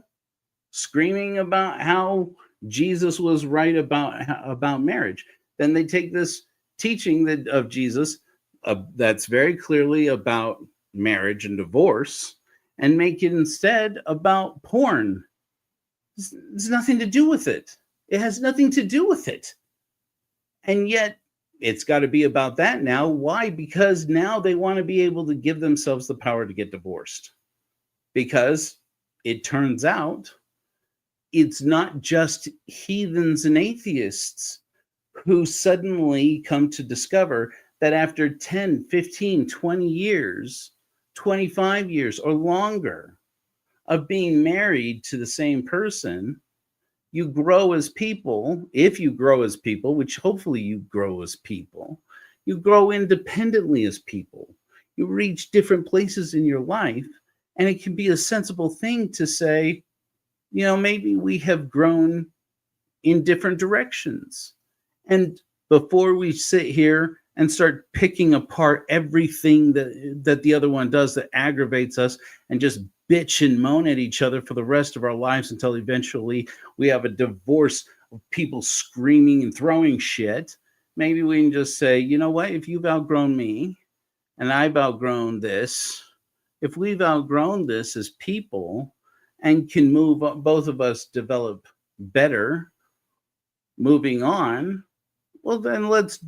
screaming about how Jesus was right about marriage, then they take this teaching of Jesus that's very clearly about marriage and divorce and make it instead about porn. It's nothing to do with it. It has nothing to do with it. And yet it's got to be about that now. Why? Because now they want to be able to give themselves the power to get divorced. Because it turns out it's not just heathens and atheists who suddenly come to discover that after 10, 15, 20 years, 25 years or longer of being married to the same person, you grow as people. If you grow as people, which hopefully you grow as people, you grow independently as people. You reach different places in your life, and it can be a sensible thing to say, maybe we have grown in different directions. And before we sit here and start picking apart everything that the other one does that aggravates us and just bitch and moan at each other for the rest of our lives until eventually we have a divorce of people screaming and throwing shit, maybe we can just say, you know what, if you've outgrown me and I've outgrown this, if we've outgrown this as people and can move on, both of us develop better moving on, well then let's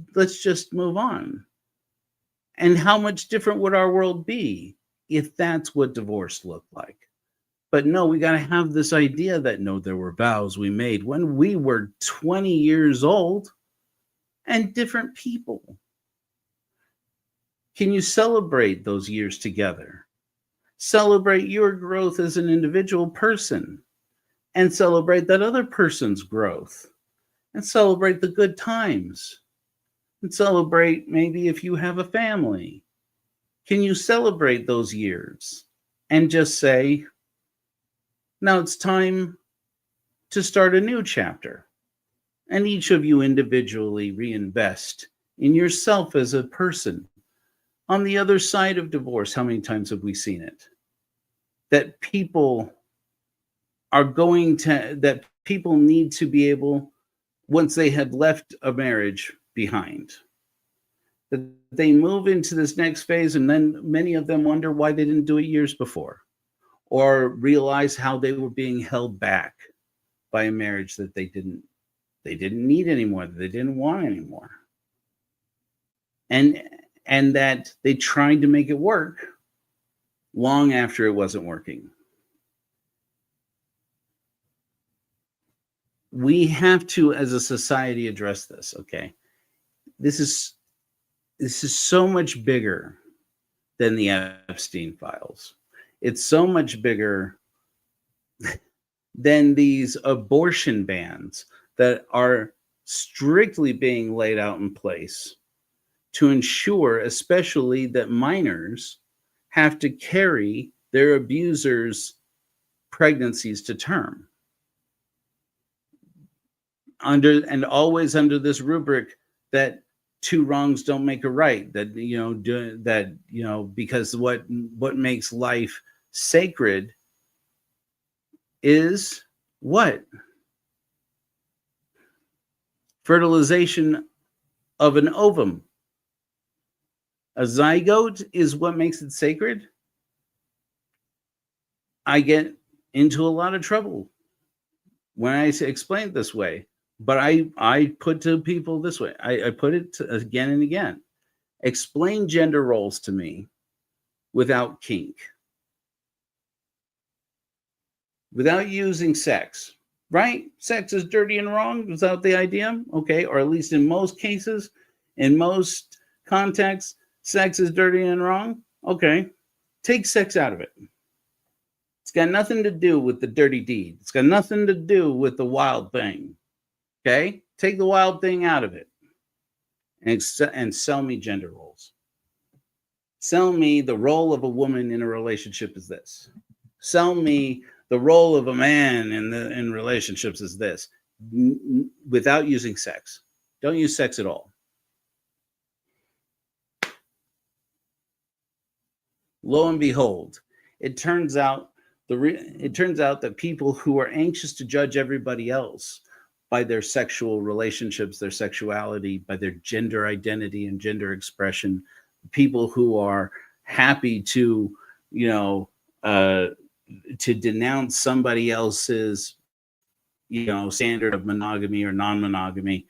just move on. And how much different would our world be if that's what divorce looked like? But no, we got to have this idea that no, there were vows we made when we were 20 years old and different people. Can you celebrate those years together? Celebrate your growth as an individual person and celebrate that other person's growth and celebrate the good times and celebrate maybe if you have a family. Can you celebrate those years and just say, now it's time to start a new chapter? And each of you individually reinvest in yourself as a person. On the other side of divorce, how many times have we seen it? That people need to be able, once they had left a marriage behind, that they move into this next phase, and then many of them wonder why they didn't do it years before, or realize how they were being held back by a marriage that they didn't need anymore, that they didn't want anymore, and that they tried to make it work long after it wasn't working. We have to, as a society, address this. Okay, this is so much bigger than the Epstein files. It's so much bigger than these abortion bans that are strictly being laid out in place to ensure, especially, that minors have to carry their abusers' pregnancies to term. Always under this rubric that 2 wrongs don't make a right, because what makes life sacred is what? Fertilization of an ovum. A zygote is what makes it sacred. I get into a lot of trouble when I explain it this way. But I put to people this way. I put it again and again. Explain gender roles to me without kink, without using sex. Right? Sex is dirty and wrong. Is that the idea? Okay, or at least in most cases, in most contexts, sex is dirty and wrong. Okay, take sex out of it. It's got nothing to do with the dirty deed. It's got nothing to do with the wild thing. Okay? Take the wild thing out of it and sell me gender roles. Sell me the role of a woman in a relationship is this. Sell me the role of a man in relationships is this. Without using sex. Don't use sex at all. Lo and behold, it turns out that people who are anxious to judge everybody else by their sexual relationships, their sexuality, by their gender identity and gender expression, people who are happy to, to denounce somebody else's, standard of monogamy or non-monogamy,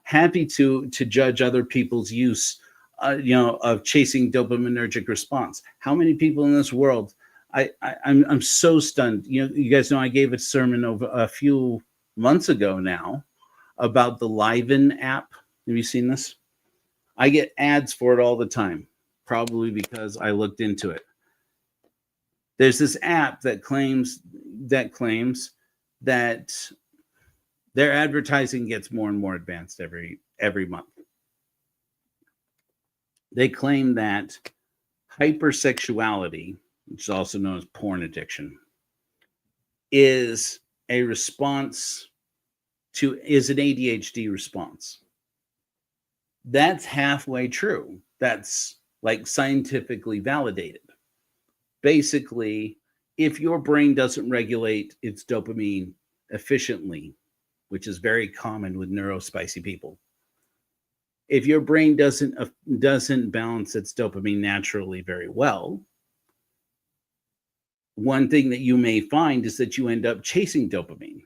happy to judge other people's use, of chasing dopaminergic response. How many people in this world? I'm so stunned. You guys know I gave a sermon over a few months ago now about the Liven app. Have you seen this? I get ads for it all the time, probably because I looked into it. There's this app that claims that their advertising gets more and more advanced every month. They claim that hypersexuality, which is also known as porn addiction, is an ADHD response. That's halfway true. That's like scientifically validated. Basically, if your brain doesn't regulate its dopamine efficiently, which is very common with neurospicy people, if your brain doesn't balance its dopamine naturally very well, one thing that you may find is that you end up chasing dopamine.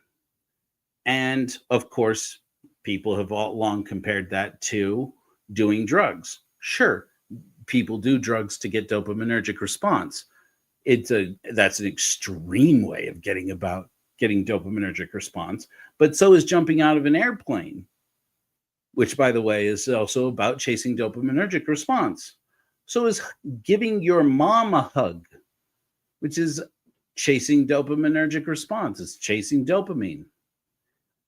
And of course, people have all long compared that to doing drugs. Sure, people do drugs to get dopaminergic response. That's an extreme way of getting dopaminergic response, but so is jumping out of an airplane, which, by the way, is also about chasing dopaminergic response. So is giving your mom a hug, which is chasing dopaminergic response. It's chasing dopamine.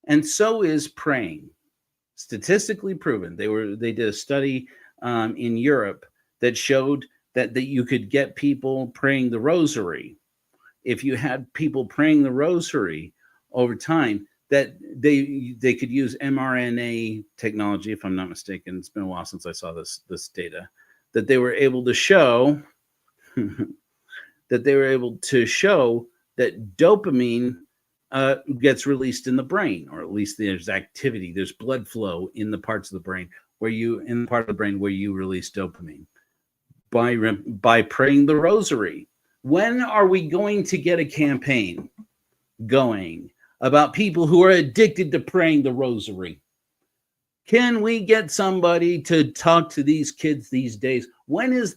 And so is praying. Statistically proven. They did a study in Europe that showed that you could get people praying the rosary. If you had people praying the rosary over time, that they could use mRNA technology, if I'm not mistaken. It's been a while since I saw this data, that they were able to show that dopamine gets released in the brain, or at least there's activity, there's blood flow in the parts of the brain where you release dopamine by praying the rosary. When are we going to get a campaign going about people who are addicted to praying the rosary? Can we get somebody to talk to these kids these days? When is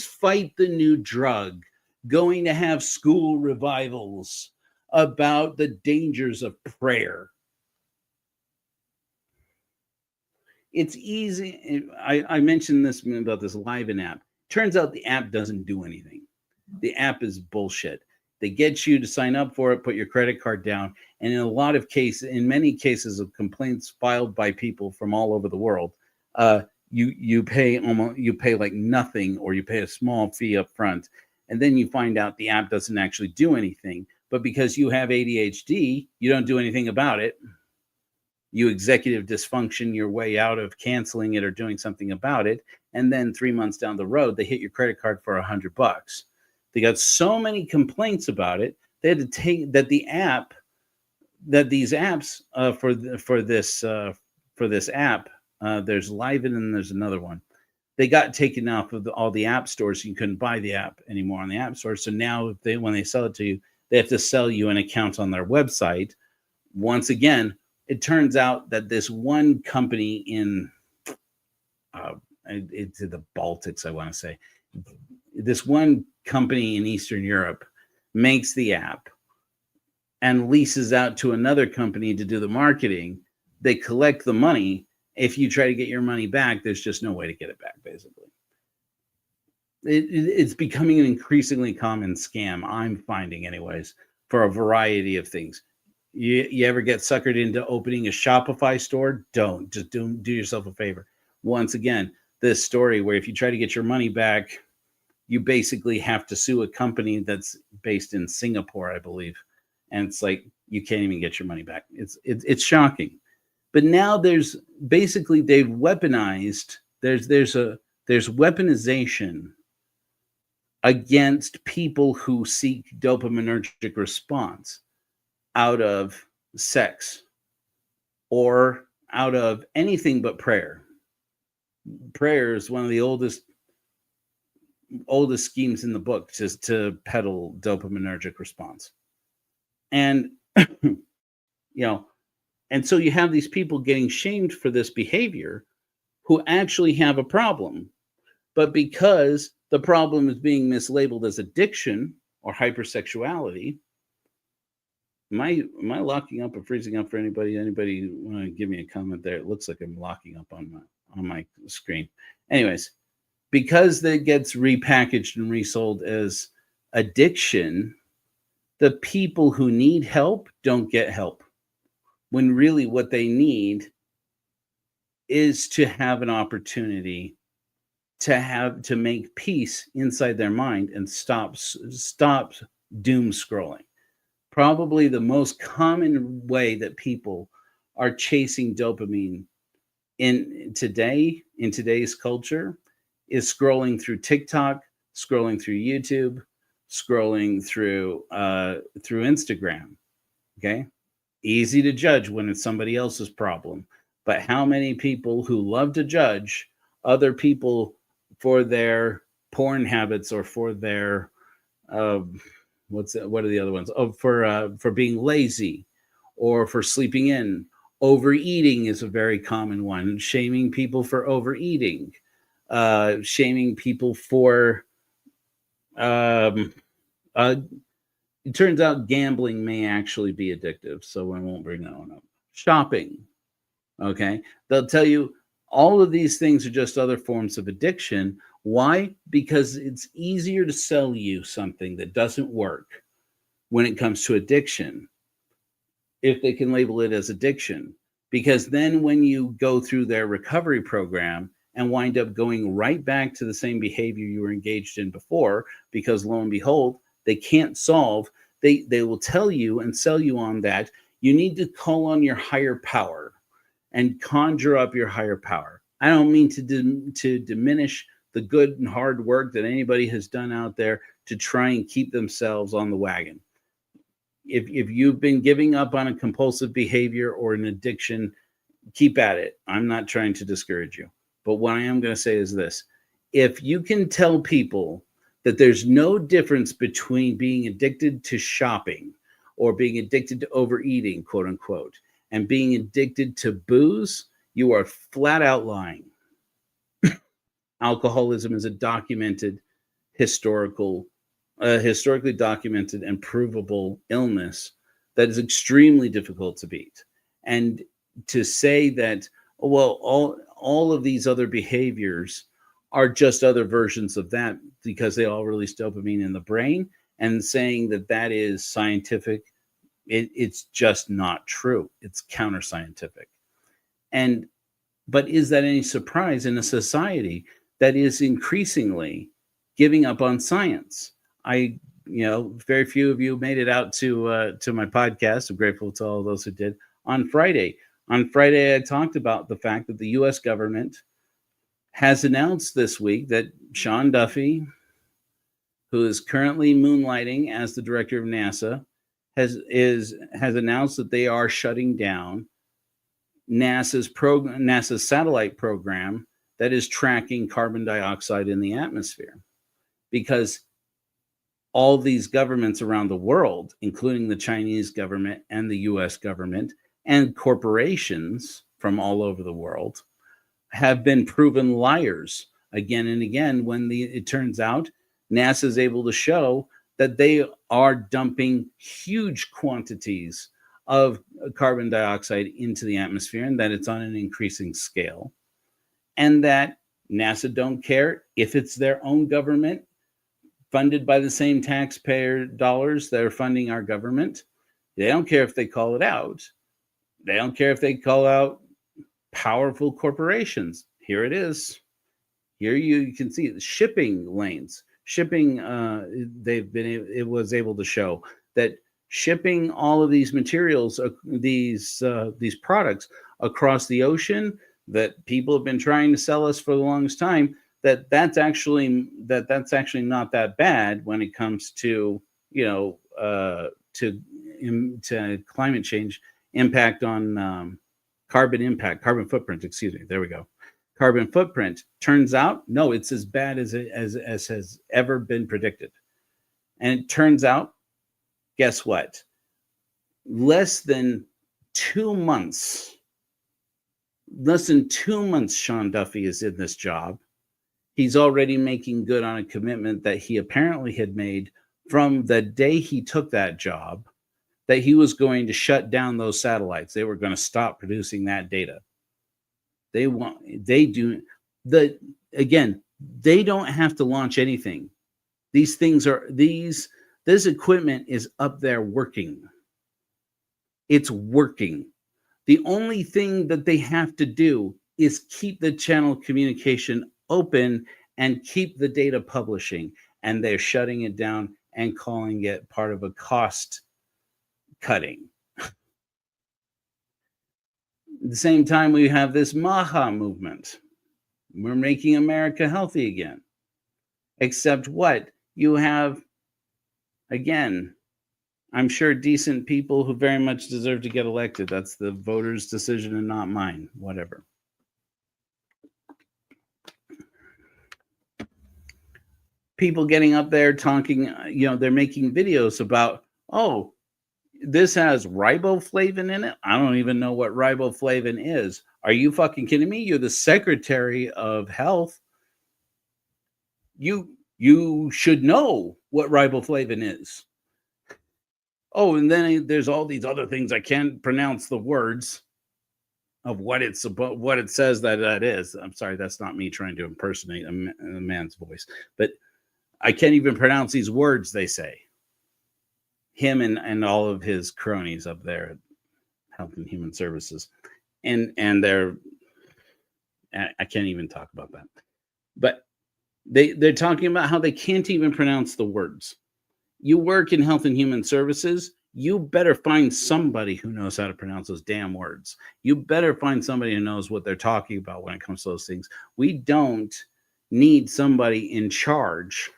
Fight the New Drug going to have school revivals about the dangers of prayer? It's easy. I mentioned this about this Liven app. Turns out the app doesn't do anything. The app is bullshit. They get you to sign up for it, put your credit card down, and in many cases of complaints filed by people from all over the world, you pay like nothing, or you pay a small fee up front, and then you find out the app doesn't actually do anything. But because you have ADHD, you don't do anything about it. You executive dysfunction your way out of canceling it or doing something about it, and then 3 months down the road, they hit your credit card for $100. They got so many complaints about it, they had to take that these apps for this app, there's Liven and there's another one. they got taken off of all the app stores. You couldn't buy the app anymore on the app store. So now when they sell it to you, they have to sell you an account on their website. Once again, it turns out that this one company in it's the Baltics, I want to say, this one company in Eastern Europe makes the app and leases out to another company to do the marketing. They collect the money. If you try to get your money back, there's just no way to get it back, basically. It's becoming an increasingly common scam, I'm finding anyways, for a variety of things. You ever get suckered into opening a Shopify store? Don't. Just do yourself a favor. Once again, this story where if you try to get your money back, you basically have to sue a company that's based in Singapore, I believe. And it's like, you can't even get your money back. It's shocking. But now there's basically, they've weaponized, there's weaponization against people who seek dopaminergic response out of sex or out of anything but prayer. Prayer is one of the oldest schemes in the book, just to peddle dopaminergic response. And, and so you have these people getting shamed for this behavior who actually have a problem. But because the problem is being mislabeled as addiction or hypersexuality, am I locking up or freezing up for anybody? Anybody want to give me a comment there? It looks like I'm locking up on my screen. Anyways, because that gets repackaged and resold as addiction, the people who need help don't get help. When really what they need is to have an opportunity to make peace inside their mind and stop doom scrolling. Probably the most common way that people are chasing dopamine in today's culture is scrolling through TikTok, scrolling through YouTube, scrolling through Instagram. Okay, easy to judge when it's somebody else's problem, but how many people who love to judge other people for their porn habits or for their what are the other ones? Oh, for being lazy or for sleeping in. Overeating is a very common one. Shaming people for overeating, shaming people for. It turns out gambling may actually be addictive, so I won't bring that one up. Shopping, okay? They'll tell you all of these things are just other forms of addiction. Why? Because it's easier to sell you something that doesn't work when it comes to addiction, if they can label it as addiction. Because then when you go through their recovery program and wind up going right back to the same behavior you were engaged in before, because lo and behold, they can't solve, they will tell you and sell you on that. You need to call on your higher power and conjure up your higher power. I don't mean to diminish the good and hard work that anybody has done out there to try and keep themselves on the wagon. If you've been giving up on a compulsive behavior or an addiction, keep at it. I'm not trying to discourage you. But what I am going to say is this. If you can tell people that there's no difference between being addicted to shopping or being addicted to overeating, quote unquote, and being addicted to booze, you are flat out lying. Alcoholism is a historically documented and provable illness that is extremely difficult to beat. And to say that, well, all of these other behaviors are just other versions of that because they all release dopamine in the brain, and saying that is scientific, it's just not true. It's counter-scientific. But is that any surprise in a society that is increasingly giving up on science? Very few of you made it out to my podcast. I'm grateful to all those who did. On Friday, I talked about the fact that the U.S. government has announced this week that Sean Duffy, who is currently moonlighting as the director of NASA, has announced that they are shutting down NASA's satellite program that is tracking carbon dioxide in the atmosphere, because all these governments around the world, including the Chinese government and the US government and corporations from all over the world, have been proven liars again and again when it turns out NASA is able to show that they are dumping huge quantities of carbon dioxide into the atmosphere, and that it's on an increasing scale, and that NASA don't care if it's their own government funded by the same taxpayer dollars that are funding our government. They don't care if they call it out. They don't care if they call out powerful corporations. Here it is. Here you can see the shipping lanes. Shipping, it was able to show that shipping all of these materials, these products across the ocean that people have been trying to sell us for the longest time, that's actually not that bad when it comes to to climate change impact on carbon footprint. Excuse me. There we go. Carbon footprint. Turns out, no, it's as bad as has ever been predicted. And it turns out, guess what? Less than 2 months, Sean Duffy is in this job. He's already making good on a commitment that he apparently had made from the day he took that job, that he was going to shut down those satellites. They were going to stop producing that data. They don't have to launch anything. This equipment is up there working. It's working. The only thing that they have to do is keep the channel of communication open and keep the data publishing, and they're shutting it down and calling it part of a cost cutting. At the same time, we have this Maha movement. We're making America healthy again. Except what? You have, again, I'm sure decent people who very much deserve to get elected. That's the voters' decision and not mine. Whatever. People getting up there talking, they're making videos about, oh, this has riboflavin in it. I don't even know what riboflavin is. Are you fucking kidding me? You're the Secretary of Health. You should know what riboflavin is. Oh, and then there's all these other things. I can't pronounce the words of what it says that is. I'm sorry, that's not me trying to impersonate a man's voice, but I can't even pronounce these words they say. Him and all of his cronies up there at Health and Human Services. And I can't even talk about that. But they're talking about how they can't even pronounce the words. You work in Health and Human Services, you better find somebody who knows how to pronounce those damn words. You better find somebody who knows what they're talking about when it comes to those things. We don't need somebody in charge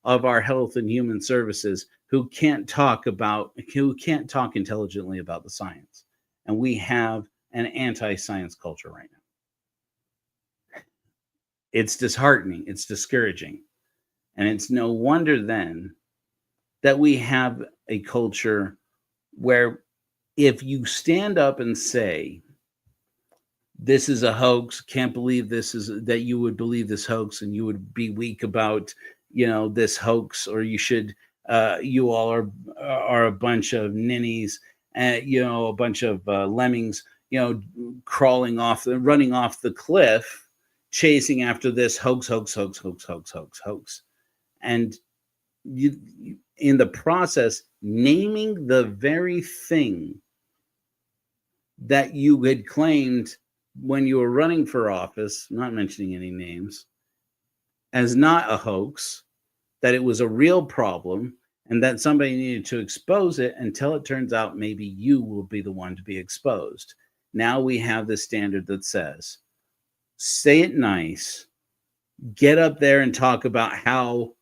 of our Health and Human Services who can't talk intelligently about the science. And we have an anti-science culture right now. It's disheartening. It's discouraging. And it's no wonder then that we have a culture where if you stand up and say, this is a hoax, can't believe that you would believe this hoax, and you would be weak about, this hoax, or you should, you all are a bunch of ninnies, a bunch of lemmings, running off the cliff, chasing after this hoax. And you, in the process, naming the very thing that you had claimed when you were running for office, not mentioning any names, as not a hoax, that it was a real problem, and that somebody needed to expose it until it turns out maybe you will be the one to be exposed. Now we have this standard that says, say it nice, get up there and talk about how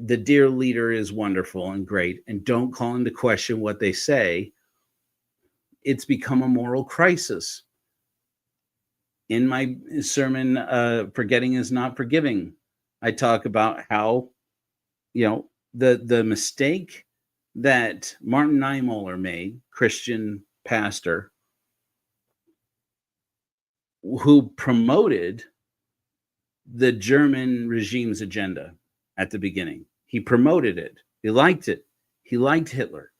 the dear leader is wonderful and great, and don't call into question what they say. It's become a moral crisis. In my sermon, Forgetting is Not Forgiving, I talk about how, the mistake that Martin Niemöller made, Christian pastor, who promoted the German regime's agenda at the beginning. He promoted it. He liked it. He liked Hitler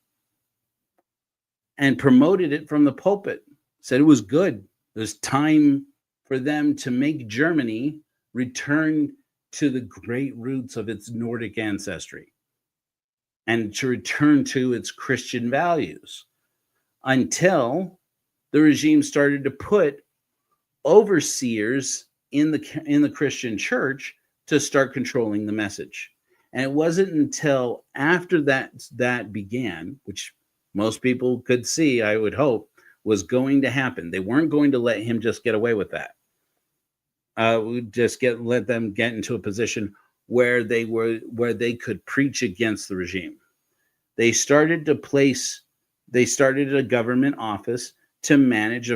and promoted it from the pulpit. Said it was good. It was time for them to make Germany return to the great roots of its Nordic ancestry and to return to its Christian values, until the regime started to put overseers in the Christian church to start controlling the message. And it wasn't until after that began, which most people could see, I would hope, was going to happen. They weren't going to let him just get away with that. Let them get into a position where they could preach against the regime. They started a government office to manage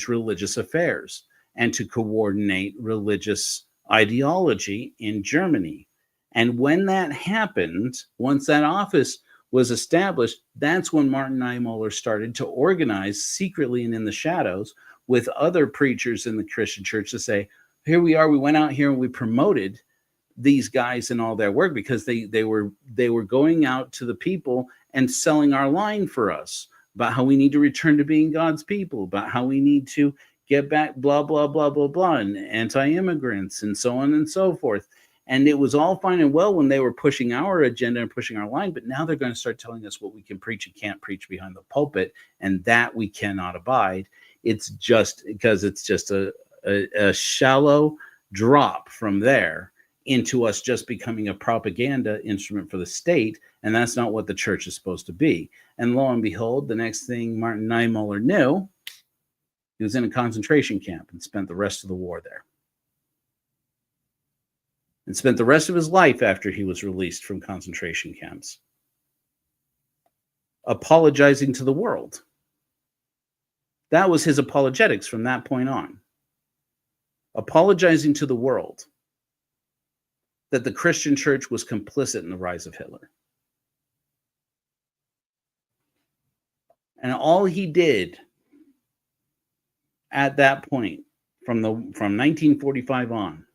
religious affairs and to coordinate religious ideology in Germany. And when that happened, once that office was established, that's when Martin Niemöller started to organize secretly and in the shadows with other preachers in the Christian church to say, here we are, we went out here and we promoted these guys and all their work because they were going out to the people and selling our line for us about how we need to return to being God's people, about how we need to get back, blah, blah, blah, blah, blah, and anti-immigrants and so on and so forth. And it was all fine and well when they were pushing our agenda and pushing our line, but now they're going to start telling us what we can preach and can't preach behind the pulpit, and that we cannot abide. It's just because it's just a shallow drop from there into us just becoming a propaganda instrument for the state, and that's not what the church is supposed to be. And lo and behold, the next thing Martin Niemöller knew, he was in a concentration camp and spent the rest of the war there. And spent the rest of his life after he was released from concentration camps apologizing to the world. That was his apologetics from that point on. Apologizing to the world that the Christian church was complicit in the rise of Hitler. And all he did at that point, from 1945 on,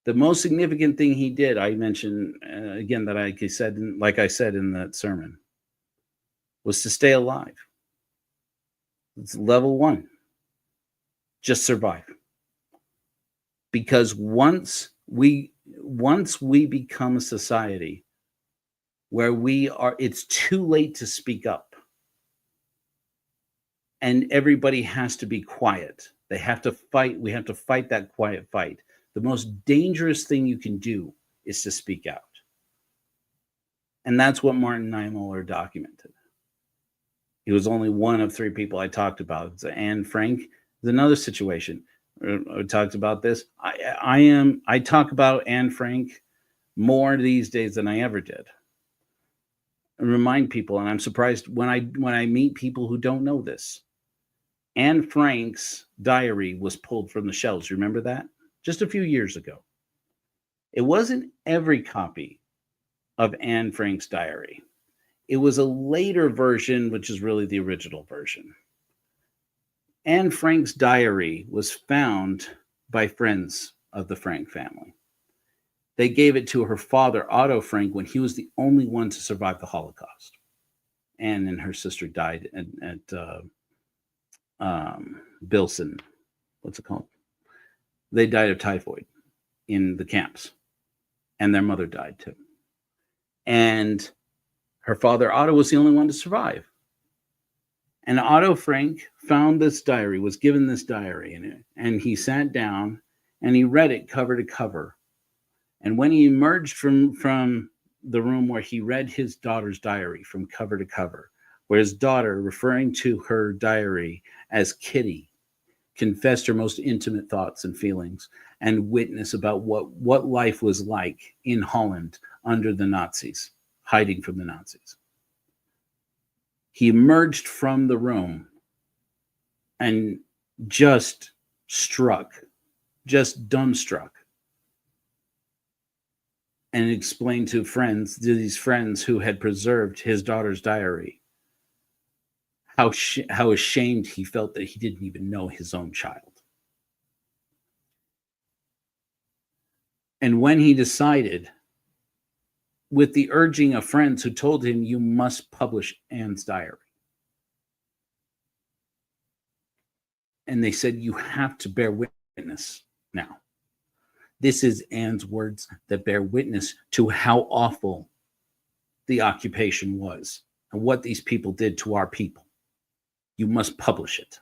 the most significant thing he did, I mentioned again, that like I said in that sermon, was to stay alive. It's level one. Just survive. Because once we become a society where it's too late to speak up. And everybody has to be quiet. They have to fight. We have to fight that quiet fight. The most dangerous thing you can do is to speak out. And that's what Martin Niemöller documented. He was only one of three people I talked about. Anne Frank is another situation. I talked about this. I talk about Anne Frank more these days than I ever did. And remind people, and I'm surprised when I meet people who don't know this. Anne Frank's diary was pulled from the shelves. You remember that? Just a few years ago. It wasn't every copy of Anne Frank's diary. It was a later version, which is really the original version. Anne Frank's diary was found by friends of the Frank family. They gave it to her father, Otto Frank, when he was the only one to survive the Holocaust. Anne and her sister died at Bilsen. What's it called? They died of typhoid in the camps. And their mother died too. And her father, Otto, was the only one to survive. And Otto Frank found this diary, was given this diary in it, and he sat down and he read it cover to cover. And when he emerged from the room where he read his daughter's diary from cover to cover, where his daughter, referring to her diary as Kitty, confessed her most intimate thoughts and feelings and witness about what life was like in Holland under the Nazis, hiding from the Nazis. He emerged from the room and just dumbstruck, and explained to these friends who had preserved his daughter's diary, how ashamed he felt that he didn't even know his own child. And when he decided, with the urging of friends who told him, you must publish Anne's diary. And they said, you have to bear witness now. This is Anne's words that bear witness to how awful the occupation was and what these people did to our people. You must publish it.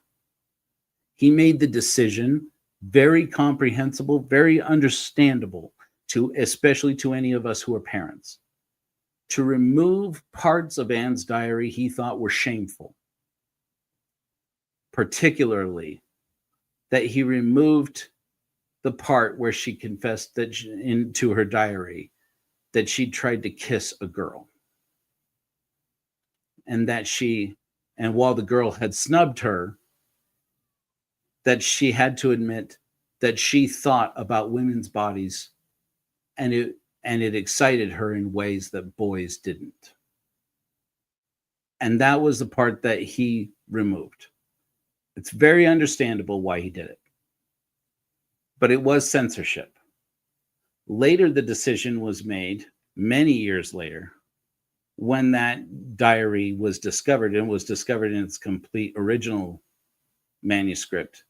He made the decision, very comprehensible, very understandable, especially to any of us who are parents, to remove parts of Anne's diary he thought were shameful. Particularly that he removed the part where she confessed that into her diary that she tried to kiss a girl, and while the girl had snubbed her, that she had to admit that she thought about women's bodies, and it excited her in ways that boys didn't. And that was the part that he removed. It's very understandable why he did it. But it was censorship. Later, the decision was made, many years later, when that diary was discovered, and was discovered in its complete original manuscript.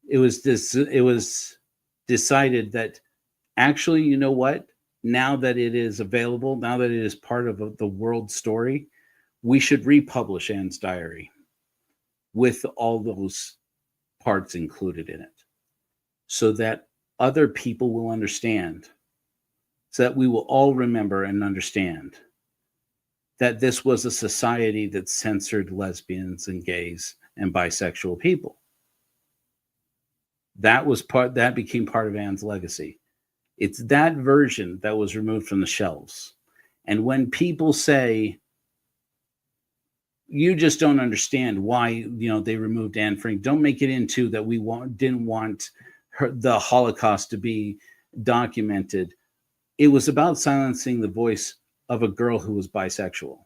It was decided that actually, you know what? Now that it is available, now that it is part of the world story, we should republish Anne's diary with all those parts included in it, so that other people will understand, so that we will all remember and understand that this was a society that censored lesbians and gays and bisexual people. That became part of Anne's legacy. It's that version that was removed from the shelves. And when people say, you just don't understand why, they removed Anne Frank, don't make it into that we didn't want the Holocaust to be documented. It was about silencing the voice of a girl who was bisexual.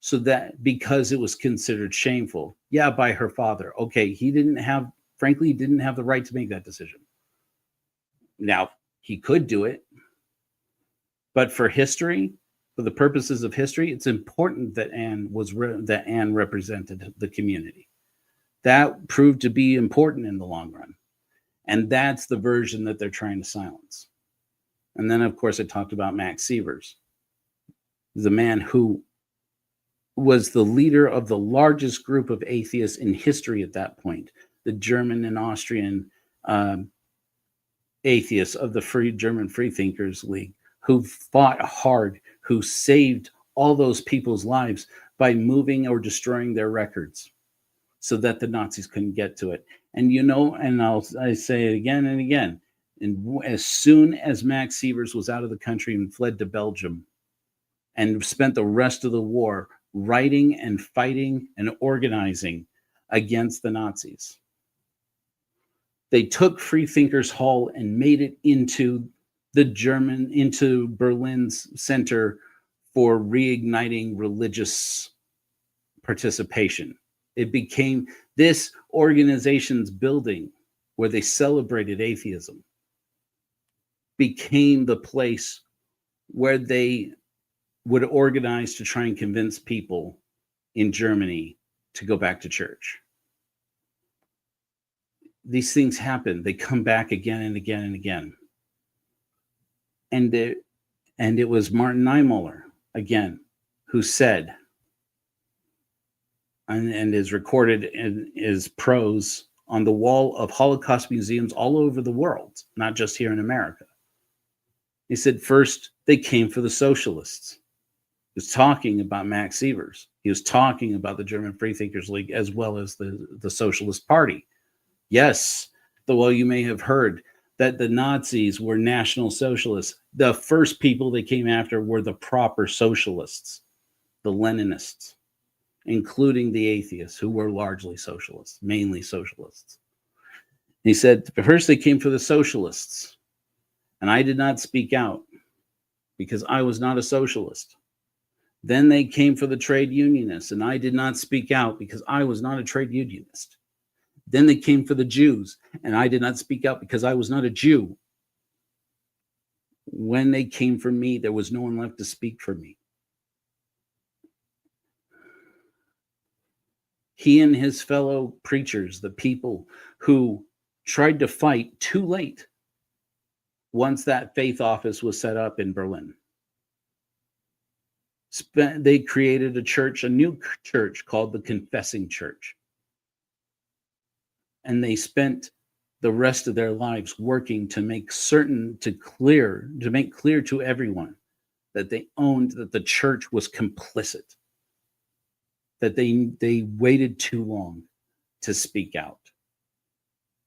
So that, because it was considered shameful, by her father. Okay, he didn't have the right to make that decision. Now, he could do it, but for the purposes of history, it's important that Anne represented the community. That proved to be important in the long run. And that's the version that they're trying to silence. And then, of course, I talked about Max Sievers, the man who was the leader of the largest group of atheists in history at that point, the German and Austrian atheists of the German Freethinkers League, who fought hard, who saved all those people's lives by moving or destroying their records so that the Nazis couldn't get to it. And I say it again and again, and as soon as Max Sievers was out of the country and fled to Belgium and spent the rest of the war writing and fighting and organizing against the Nazis, they took Freethinkers Hall and made it into Berlin's center for reigniting religious participation. It became this organization's building where they celebrated atheism, became the place where they would organize to try and convince people in Germany to go back to church. These things happen. They come back again and again and again. And it was Martin Niemöller, again, who said, and is recorded in his prose on the wall of Holocaust museums all over the world, not just here in America. He said, first, they came for the socialists. He was talking about Max Sievers. He was talking about the German Freethinkers League as well as the Socialist Party. Yes, though you may have heard that the Nazis were National Socialists. The first people they came after were the proper socialists, the Leninists. including the atheists, who were largely socialists, mainly socialists. He said, first they came for the socialists, and I did not speak out because I was not a socialist. Then they came for the trade unionists, and I did not speak out because I was not a trade unionist. Then they came for the Jews, and I did not speak out because I was not a Jew. When they came for me, there was no one left to speak for me. He and his fellow preachers, the people who tried to fight too late once that faith office was set up in Berlin, they created a church, a new church called the Confessing Church. And they spent the rest of their lives working to make clear to everyone that they owned, that the church was complicit, that they waited too long to speak out.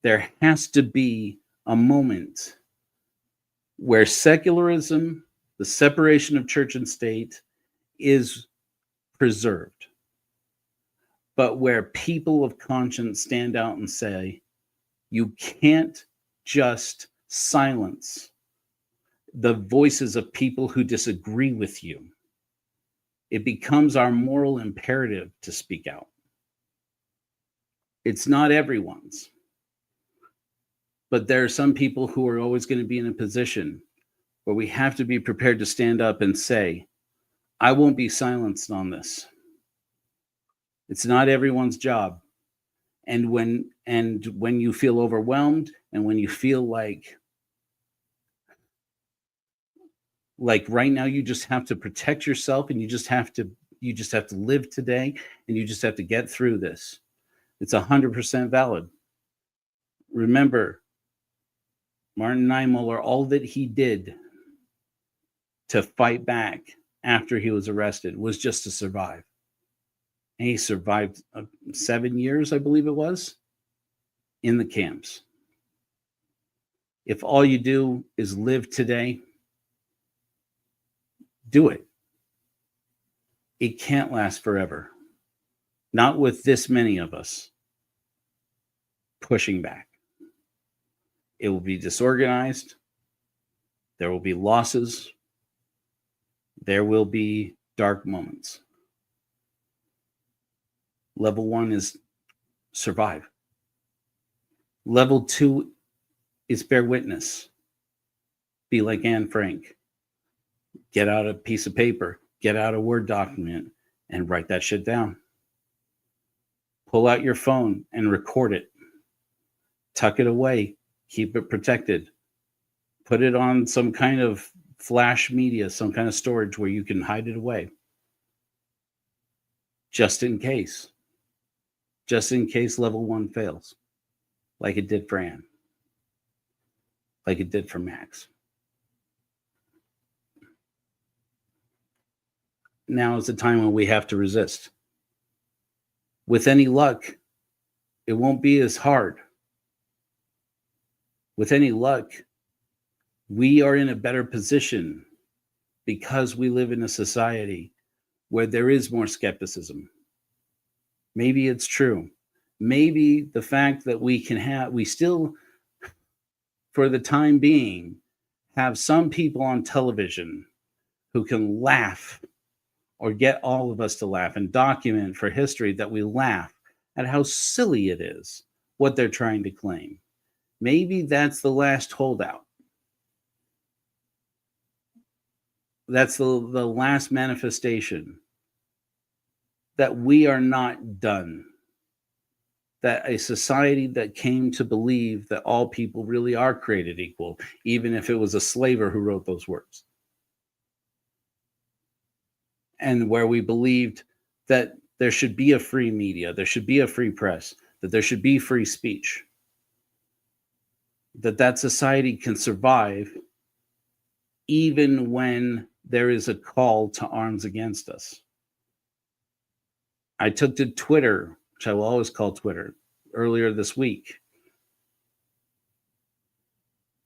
There has to be a moment where secularism, the separation of church and state, is preserved, but where people of conscience stand out and say, you can't just silence the voices of people who disagree with you. It becomes our moral imperative to speak out. It's not everyone's, but there are some people who are always going to be in a position where we have to be prepared to stand up and say, I won't be silenced on this. It's not everyone's job. And when you feel overwhelmed, and when you feel like right now you just have to protect yourself, and you just have to live today, and you just have to get through this, it's 100% valid. Remember, Martin Niemöller, all that he did to fight back after he was arrested was just to survive. And he survived 7 years, I believe it was, in the camps. If all you do is live today, do it. It can't last forever. Not with this many of us pushing back. It will be disorganized. There will be losses. There will be dark moments. Level 1 is survive. Level 2 is bear witness. Be like Anne Frank. Get out a piece of paper, get out a Word document, and write that shit down. Pull out your phone and record it. Tuck it away. Keep it protected. Put it on some kind of flash media, some kind of storage where you can hide it away. Just in case. Just in case level 1 fails. Like it did for Anne. Like it did for Max. Now is the time when we have to resist. With any luck, it won't be as hard. With any luck, we are in a better position because we live in a society where there is more skepticism. Maybe it's true. Maybe the fact that we still, for the time being, have some people on television who can laugh or get all of us to laugh and document for history that we laugh at how silly it is, what they're trying to claim. Maybe that's the last holdout. That's the last manifestation that we are not done. That a society that came to believe that all people really are created equal, even if it was a slaver who wrote those words. And where we believed that there should be a free media, there should be a free press, that there should be free speech. That society can survive even when there is a call to arms against us. I took to Twitter, which I will always call Twitter, earlier this week,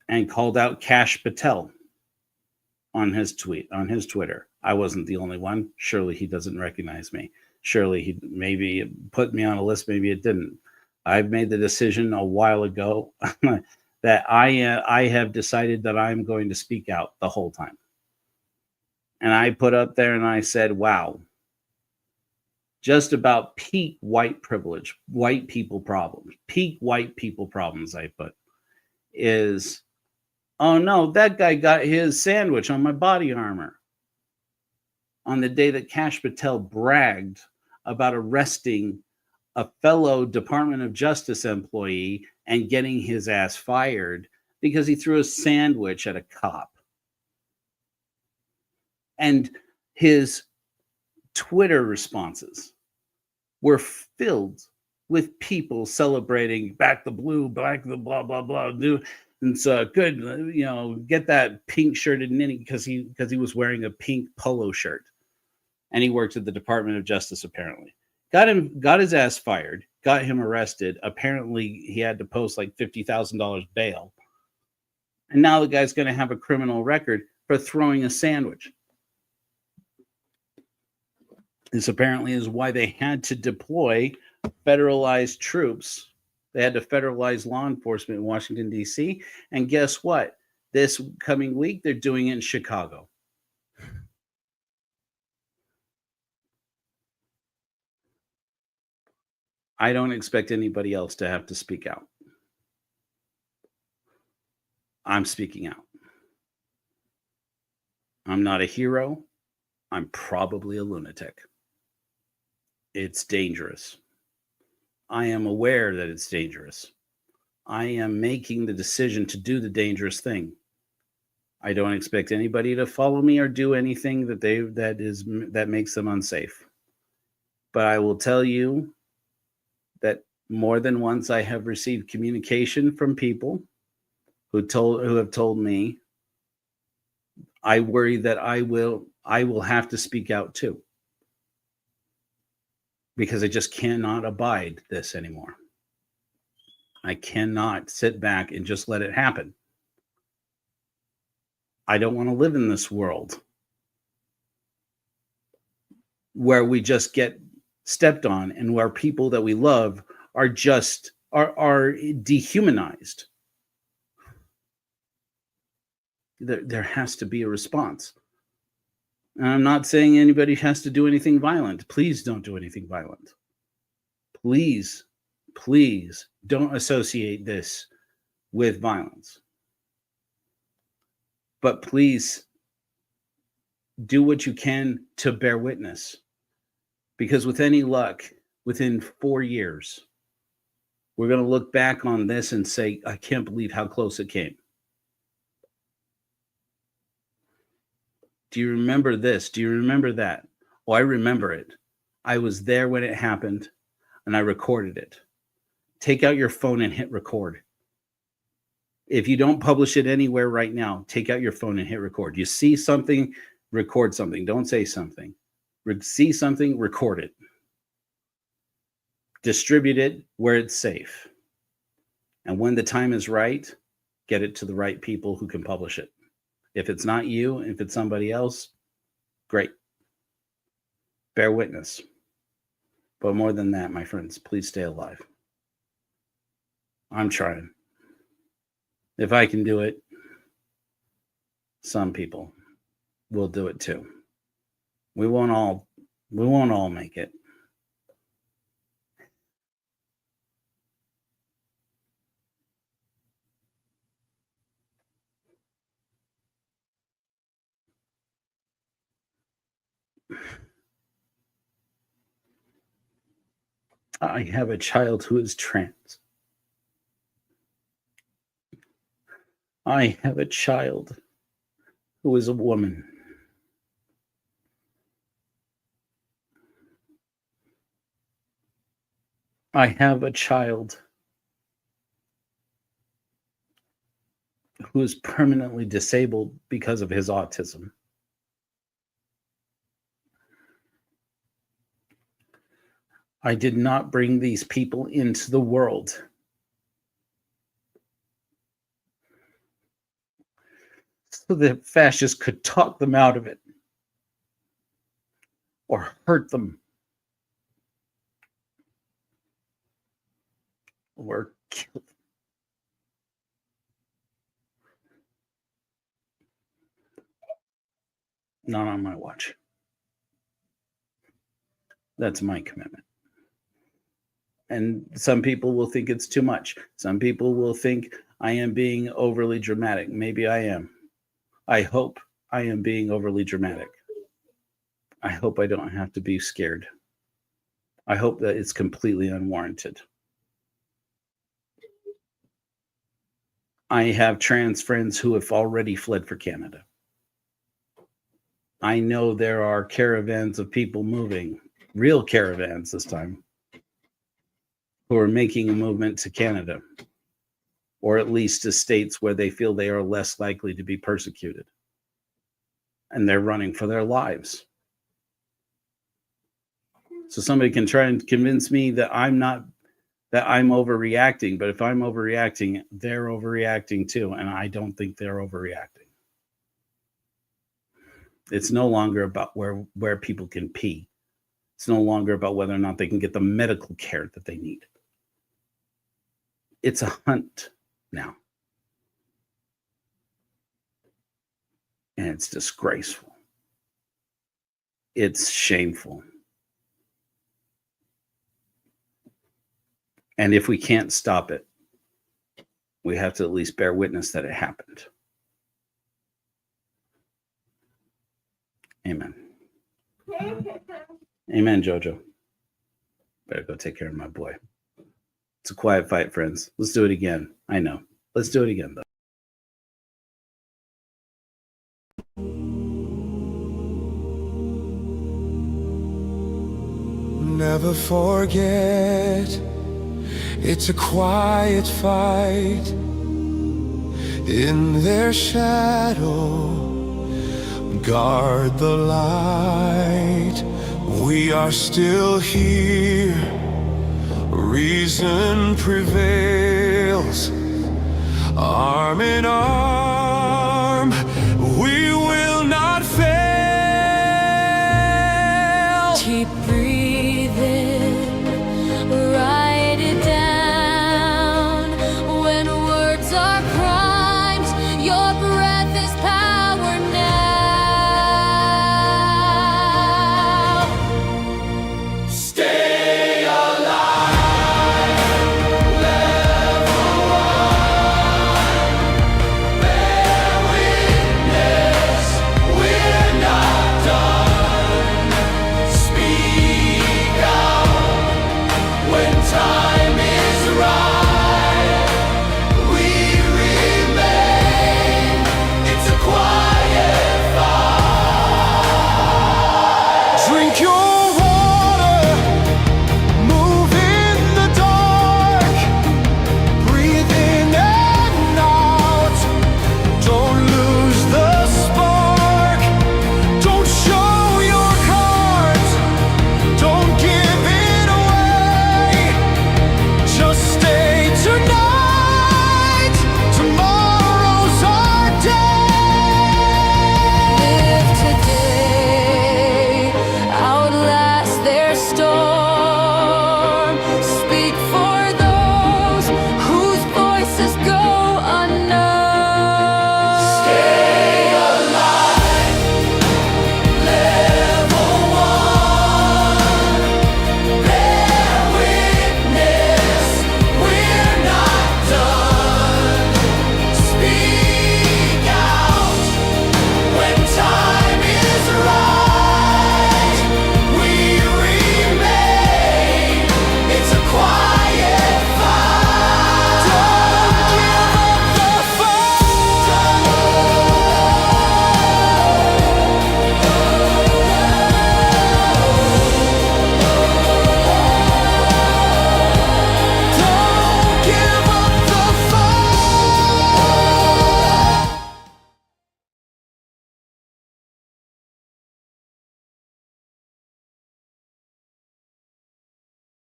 and called out Kash Patel on his Twitter. I wasn't the only one. Surely he doesn't recognize me. Surely he maybe it put me on a list, maybe it didn't. I've made the decision a while ago that I have decided that I'm going to speak out the whole time. And I put up there and I said, wow, just about peak white privilege, white people problems, peak white people problems, I put, is, oh no, that guy got his sandwich on my body armor on the day that Kash Patel bragged about arresting a fellow Department of Justice employee and getting his ass fired because he threw a sandwich at a cop. And his Twitter responses were filled with people celebrating back the blue, black the blah, blah, blah. And so good, you know, get that pink shirted ninny because he was wearing a pink polo shirt. And he worked at the Department of Justice, apparently. Got his ass fired, got him arrested. Apparently, he had to post like $50,000 bail. And now the guy's going to have a criminal record for throwing a sandwich. This apparently is why they had to deploy federalized troops. They had to federalize law enforcement in Washington, D.C. And guess what? This coming week, they're doing it in Chicago. I don't expect anybody else to have to speak out. I'm speaking out. I'm not a hero. I'm probably a lunatic. It's dangerous. I am aware that it's dangerous. I am making the decision to do the dangerous thing. I don't expect anybody to follow me or do anything that makes them unsafe. But I will tell you that more than once I have received communication from people who have told me, I worry that I will have to speak out too, because I just cannot abide this anymore. I cannot sit back and just let it happen. I don't want to live in this world where we just get stepped on and where people that we love are just are dehumanized. There has to be a response. And I'm not saying anybody has to do anything violent. Please don't do anything violent. Please don't associate this with violence. But please do what you can to bear witness. Because with any luck, within 4 years, we're going to look back on this and say, I can't believe how close it came. Do you remember this? Do you remember that? Oh, I remember it. I was there when it happened, and I recorded it. Take out your phone and hit record. If you don't publish it anywhere right now, take out your phone and hit record. You see something, record something. Don't say something. See something, record it. Distribute it where it's safe. And when the time is right, get it to the right people who can publish it. If it's not you, if it's somebody else, great. Bear witness. But more than that, my friends, please stay alive. I'm trying. If I can do it, some people will do it too. We won't all make it. I have a child who is trans. I have a child who is a woman. I have a child who is permanently disabled because of his autism. I did not bring these people into the world so that fascists could talk them out of it or hurt them or kill them. Not on my watch. That's my commitment. And some people will think it's too much. Some people will think I am being overly dramatic. Maybe I am. I hope I am being overly dramatic. I hope I don't have to be scared. I hope that it's completely unwarranted. I have trans friends who have already fled for Canada. I know there are caravans of people moving, real caravans this time, who are making a movement to Canada, or at least to states where they feel they are less likely to be persecuted. And they're running for their lives. So somebody can try and convince me that I'm overreacting, but if I'm overreacting, they're overreacting too, and I don't think they're overreacting. It's no longer about where people can pee. It's no longer about whether or not they can get the medical care that they need. It's a hunt now. And it's disgraceful. It's shameful. And if we can't stop it, we have to at least bear witness that it happened. Amen. Amen, Jojo. Better go take care of my boy. It's a quiet fight, friends. Let's do it again. I know. Let's do it again, though. Never forget, it's a quiet fight. In their shadow, guard the light. We are still here. Reason prevails. Arm in arm.